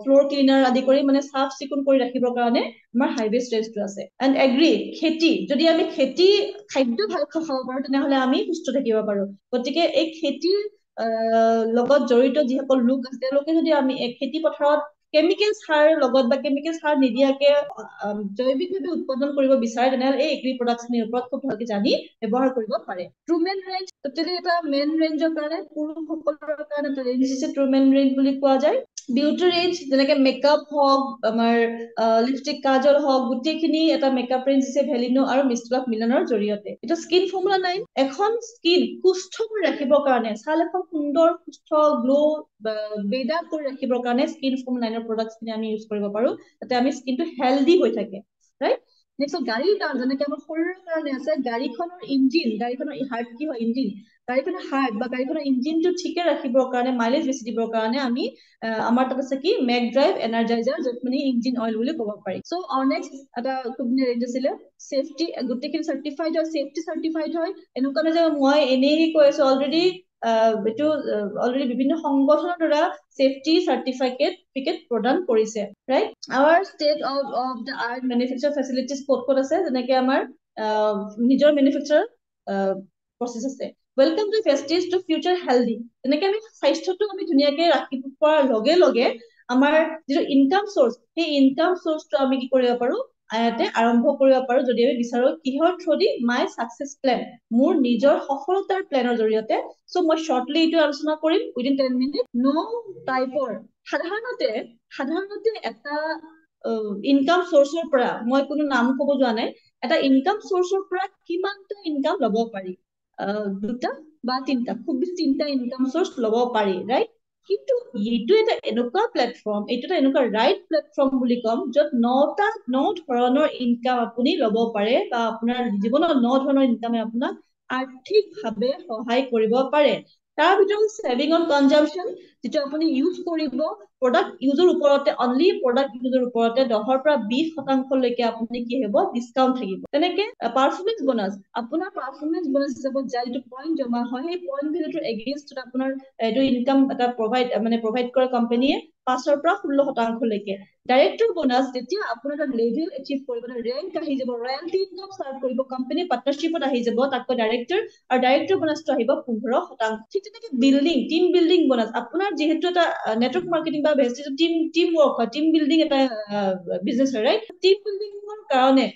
ফ্ল'ৰ ক্লিনাৰ আদি কৰি মানে চাফ চিকুণ কৰি ৰাখিবৰ কাৰণে আমাৰ হাই ৱেষ্ট ৰেঞ্জটো আছে। এণ্ড এগ্ৰি, খেতি, যদি আমি খাদ্য ভাল খাব পাৰো তেনেহলে আমি সুস্থ থাকিব পাৰো। গতিকে এই খেতিৰ লগত জড়িত যিসকল লোক আছে তেওঁলোকে যদি আমি খেতি পথাৰত কেমিকেল সাৰ লগত বা কেমিকেল সাৰ নিদিয়াকে জৈৱিকভাৱে উৎপাদন কৰিব বিচাৰে তেনেহলে এই এগ্ৰি প্ৰডাক্টখিনিৰ ওপৰত খুব ভালকে জানি ব্যৱহাৰ কৰিব পাৰে। ট্ৰুমেন ৰেঞ্জ, এটা মেন ৰেঞ্জৰ কাৰণে, পুৰুষসকলৰ কাৰণে এটা ৰেঞ্জ আছে, ট্ৰুমেন ৰেঞ্জ বুলি কোৱা যায়। বিউটি ৰেঞ্জ, যেনেকে মেকআপ হওক, আমাৰ লিপষ্টিক, কাজল হওক, গোটেইখিনি এটা মেকআপ ৰেঞ্জ আছে ভেলিনো আৰু মিষ্ট্ৰ অফ মিলনৰ জৰিয়তে। এটা স্কিন ফৰ্মুলা 9, এখন স্কিন সুস্থ কৰি ৰাখিবৰ কাৰণে, ছাল এখন সুন্দৰ সুস্থ গ্লো বেদা কৰি ৰাখিবৰ কাৰণে স্কিন ফৰ্মুলা 9ৰ প্ৰডাক্টখিনি আমি ইউজ কৰিব পাৰো, যাতে আমি স্কিনটো হেল্ডি হৈ থাকে, ৰাইট। নেক্সট গাড়ীৰ কাৰণে, যেনেকে আমাৰ শৰীৰৰ কাৰণে আছে, গাড়ীখনৰ হাৰ্ট কি হয়, ইঞ্জিন, গাড়ীখনৰ হাৰ্ট বা গাড়ীখনৰ ইঞ্জিনটো ঠিকে ৰাখিবৰ কাৰণে, মাইলেজ বেছি দিবৰ কাৰণে আমি আমাৰ তাত আছে কি মেক ড্ৰাইভ এনাৰ্জাইজাৰ, য'ত মানে ইঞ্জিন অইল বুলি ক'ব পাৰি। চ' নেক্সট এটা খুব ধুনীয়া ৰেঞ্জ আছিলে চেফটি, গোটেইখিনি চাৰ্টিফাইড হয়, চেফটি চাৰ্টিফাইড হয়। এনেকুৱা নহয় যে মই এনেই কৈ আছো, এইটো অলৰেডি বিভিন্ন সংগঠনৰ দ্বাৰা চেফটি চাৰ্টিফিকেট প্ৰদান কৰিছে, ৰাইট। আমাৰ state of the art manufacture facilities ক'ত ক'ত আছে, যেনেকে আমাৰ নিজৰ মেনুফেকচাৰ প্ৰচেছ আছে। Welcome to Festive to Future Healthy. তেনেকৈ আমি স্বাস্থ্যটো আমি ধুনীয়াকৈ ৰাখিব পৰাৰ লগে লগে আমাৰ যিটো ইনকাম চ'ৰ্চ, সেই ইনকাম চ'ৰ্চটো আমি কি কৰিব পাৰো, আয়াতে আৰম্ভ কৰিব পাৰো যদি আমি বিচাৰো কিহৰ থ্ৰুদি মাই সাকসেস প্লেন, মোৰ নিজৰ সফলতাৰ প্লেনৰ জৰিয়তে। সো মই শৰ্টলি এইটো আলোচনা কৰিম উইদিন 10 মিনিট। নো টাইপৰ সাধাৰণতে এটা ইনকাম চ'ৰ্চৰ পৰা, মই কোনো নাম ক'ব যোৱা নাই, এটা ইনকাম চ'ৰ্চৰ পৰা কিমানটা ইনকাম ল'ব পাৰি, দুটা বা তিনটা, খুব বেছি তিনটা ইনকাম চ'ৰ্চ ল'ব পাৰি, ৰাইট? কিন্তু এইটো এটা এনেকুৱা প্লেটফৰ্ম, এইটো এটা এনেকুৱা ৰাইট প্লেটফৰ্ম বুলি ক'ম য'ত ন ধৰণৰ ইনকাম আপুনি ল'ব পাৰে বা আপোনাৰ জীৱনত 9 ধৰণৰ ইনকামে আপোনাক আৰ্থিকভাৱে সহায় কৰিব পাৰে। তাৰ ভিতৰত সেভিং অন কনজাম্পচন, যেটো আপুনি ইউজ কৰিব প্ৰডাক্ট ইউজৰ ওপৰতে, অনলি প্ৰডাক্ট ইউজৰ ওপৰতে 10 পৰা 20% লৈকে আপুনি কি হ'ব, ডিসকাউন্ট থাকিব। তেনেকে পাৰফৰমেন্স বোনাস, আপোনাৰ পাৰফৰমেন্স বোনাস হিচাপত যায় যিটো পইণ্ট জমা হয়, সেই পইণ্ট ভেলুটোৰ এগেইনষ্টত আপোনাৰ এইটো ইনকাম এটা প্ৰভাইড কৰে কোম্পানীয়ে 5 পৰা 16% লৈকে। ডাইৰেক্টৰ বোনাস, যেতিয়া আপোনাৰ এটা লেভেল এচিভ কৰিব, ৰেংক আহি যাব, ৰয়েলটি ইনকাম ষ্টাৰ্ট কৰিব, কোম্পানী পাৰ্টনাৰশ্বিপত আহি যাব, তাতকৈ ডাইৰেক্টৰ আৰু ডাইৰেক্টৰ বোনাসটো আহিব 15%। ঠিক তেনেকে টিম বিল্ডিং বোনাস, আপোনাৰ যিহেতু এটা নেটৱৰ্ক মাৰ্কেটিং বা টিম ৱৰ্ক হয়, টিম বিল্ডিং এটা বিজনেছ হয়, ৰাইট? টিম বিল্ডিঙৰ কাৰণে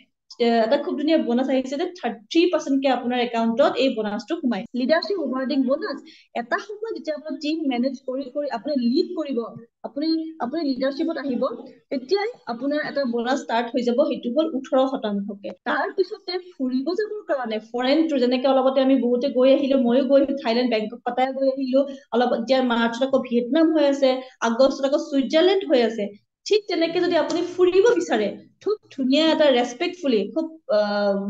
এটা খুব ধুনীয়া বোনাস আহিছে যে 30% কে আপোনাৰ একাউণ্টত এই বোনাসটো সোমাই। লিডাৰশ্বিপ অভাৰডিং বোনাস, এটা সময় যেতিয়া আপোনাৰ টিম মেনেজ কৰি আপুনি লিড কৰিব, আপুনি লিডাৰশ্বিপত আহিব, তেতিয়াই আপোনাৰ এটা বোনাস ষ্টাৰ্ট হৈ যাব, সেইটো হ'ল 18%কে। তাৰ পিছতে ফুৰিব যাবৰ কাৰণে ফৰেন টুৰ, যেনেকে অলপতে আমি বহুতে গৈ আহিলো, ময়ো গৈ থাইলেণ্ড, বেংকক, পাটায়া গৈ আহিলো, অলপ এতিয়া মাৰ্চত আকৌ ভিয়েটনাম হৈ আছে, আগষ্টত আকৌ ছুইজাৰলেণ্ড হৈ আছে। ঠিক তেনেকে যদি আপুনি ফুৰিব বিচাৰে, খুব ধুনীয়া এটা ৰেচপেক্টফুলি, খুব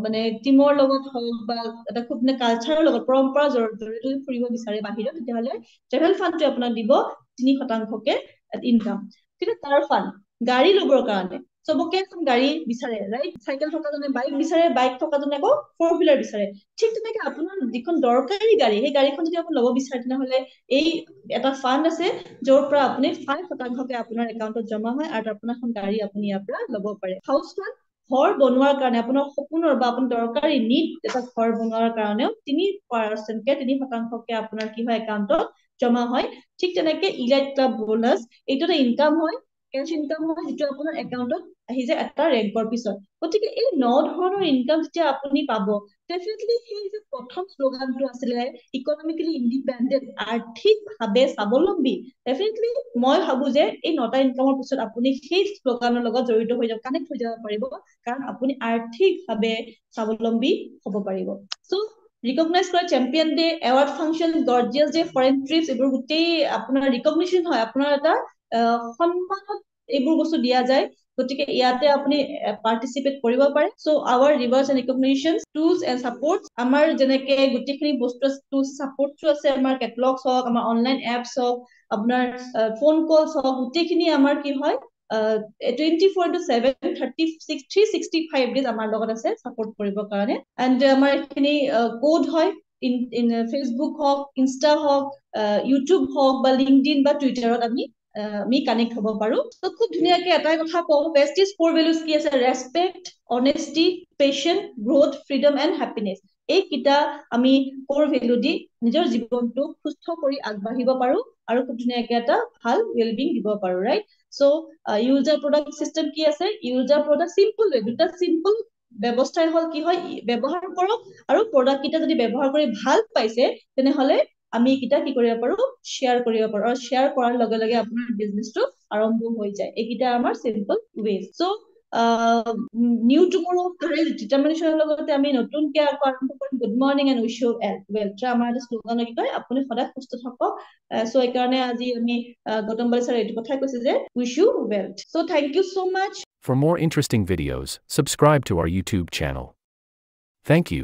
মানে টিমৰ লগত হওক বা এটা খুব কালচাৰৰ লগত, পৰম্পৰা জৰিয়তে ফুৰিব বিচাৰে বাহিৰত, তেতিয়াহ'লে ট্ৰেভেল ফাণ্ডটোৱে আপোনাক দিব 3%কে ইনকাম। ঠিক আছে, তাৰ ফাণ্ড, গাড়ী ল'বৰ কাৰণে চবকে এখন গাড়ী বিচাৰে, ৰাইট? চাইকেল থকাজনে বাইক বিচাৰে, বাইক থকাজনে আকৌ 4-wheeler বিচাৰে। ঠিক তেনেকে আপোনাৰ যিখন দৰকাৰী গাড়ী, সেই গাড়ীখন যদি আপুনি ল'ব বিচাৰে, তেনেহ'লে এই এটা ফাণ্ড আছে য'ৰ পৰা আপুনি 5%কে আপোনাৰ একাউণ্টত জমা হয় আৰু আপোনাৰ এখন গাড়ী আপুনি ইয়াৰ পৰা ল'ব পাৰে। হাউচ ফাণ্ড, ঘৰ বনোৱাৰ কাৰণে, আপোনাৰ সপোনৰ বা আপোনাৰ দৰকাৰী নিড এটা ঘৰ বনোৱাৰ কাৰণেও 3%কে আপোনাৰ কি হয়, একাউণ্টত জমা হয়। ঠিক তেনেকে ইলাইট ক্লাব বোনাস, এইটো এটা ইনকাম হয়, কেছ ইনকাম হয়, যিটো আপোনাৰ একাউণ্টত আহি যায় এটা ৰেংকৰ পিছত। গতিকে এই 9 ধৰণৰ ইনকাম যেতিয়া আপুনি পাব, ডেফিনেটলি সেই যে প্ৰথম শ্লোগানটো আছিলে ইকনমিকেলি ইণ্ডিপেণ্ডেণ্ট, আৰ্থিকভাৱে স্বাৱলম্বী, ডেফিনেটলি মই ভাবো যে এই 9টা ইনকামৰ পিছত আপুনি সেই শ্লোগানৰ লগত জড়িত হৈ যাব, কানেক্ট হৈ যাব পাৰিব, কাৰণ আপুনি আৰ্থিকভাৱে স্বাৱলম্বী হ'ব পাৰিব। সো ৰিকগনাইজ কৰা champion day, award function, gorgeous day, foreign trips, এইবোৰ গোটেই আপোনাৰ ৰিকগনিশ্যন হয়, আপোনাৰ এটা সন্মানত এইবোৰ বস্তু দিয়া যায়। গতিকে ইয়াতে আপুনি পাৰ্টিচিপেট কৰিব পাৰে। So our rewards and recognitions, tools and supports, আমাৰ যেনেকে গোটেইখিনি বস্তু আছে, টুলছ ছাপোৰ্টছো আছে, আমাৰ কেটলগছ হওক, আমাৰ অনলাইন এপছ হওক, আপোনাৰ ফোন কলছ হওক, গোটেইখিনি আমাৰ কি হয় 24/7 365 ডেজ আমাৰ লগত আছে ছাপোৰ্ট কৰিবৰ কাৰণে। এণ্ড আমাৰ এইখিনি কোড হয়, ফেচবুক হওক, ইনষ্টা হওক, ইউটিউব হওক বা লিংকডিন বা টুইটাৰত আমি কানেক্ট হ'ব পাৰো। তো খুব ধুনীয়াকে এটাই কথা কওঁ, প্ৰেষ্টিজ কোৰ ভেলুজ কি আছে? Respect, honesty, passion, growth, freedom and happiness. এইকেইটা আমি কোৰ ভেলু দি নিজৰ জীৱনটো সুস্থ কৰি আগবাঢ়িব পাৰো আৰু খুব ধুনীয়াকে এটা ভাল ৱেলবিং দিব পাৰো, right? So user product system কি আছে? ইউজাৰ প্ৰডাক্ট চিম্পল ৱে, দুটা চিম্পল ব্যৱস্থাই হ'ল কি হয়, ব্যৱহাৰ কৰক আৰু প্ৰডাক্ট কেইটা যদি ব্যৱহাৰ কৰি ভাল পাইছে, তেনেহ'লে আমি এইকেইটা কি কৰিব পাৰো? শ্বেয়াৰ কৰিব পাৰো, আৰু শ্বেয়াৰ কৰাৰ লগে লগে আপোনাৰ বিজনেছটো আৰম্ভ হৈ যায়। এইকেইটা আমাৰ simple ways. So new tomorrow ডিটাৰমিনেশ্যনৰ লগতে আমি নতুনকে আকৌ আৰম্ভ কৰিম, good morning and wish you well. আমাৰ এটা শ্লোগান কি কয়, আপুনি সদায় সুস্থ থাকক। সো এইকাৰণে আজি আমি গৌতম বালি ছাৰে এইটো কথাই কৈছে যে wish you well. So thank you so much. For more interesting videos, subscribe to our YouTube channel. Thank you.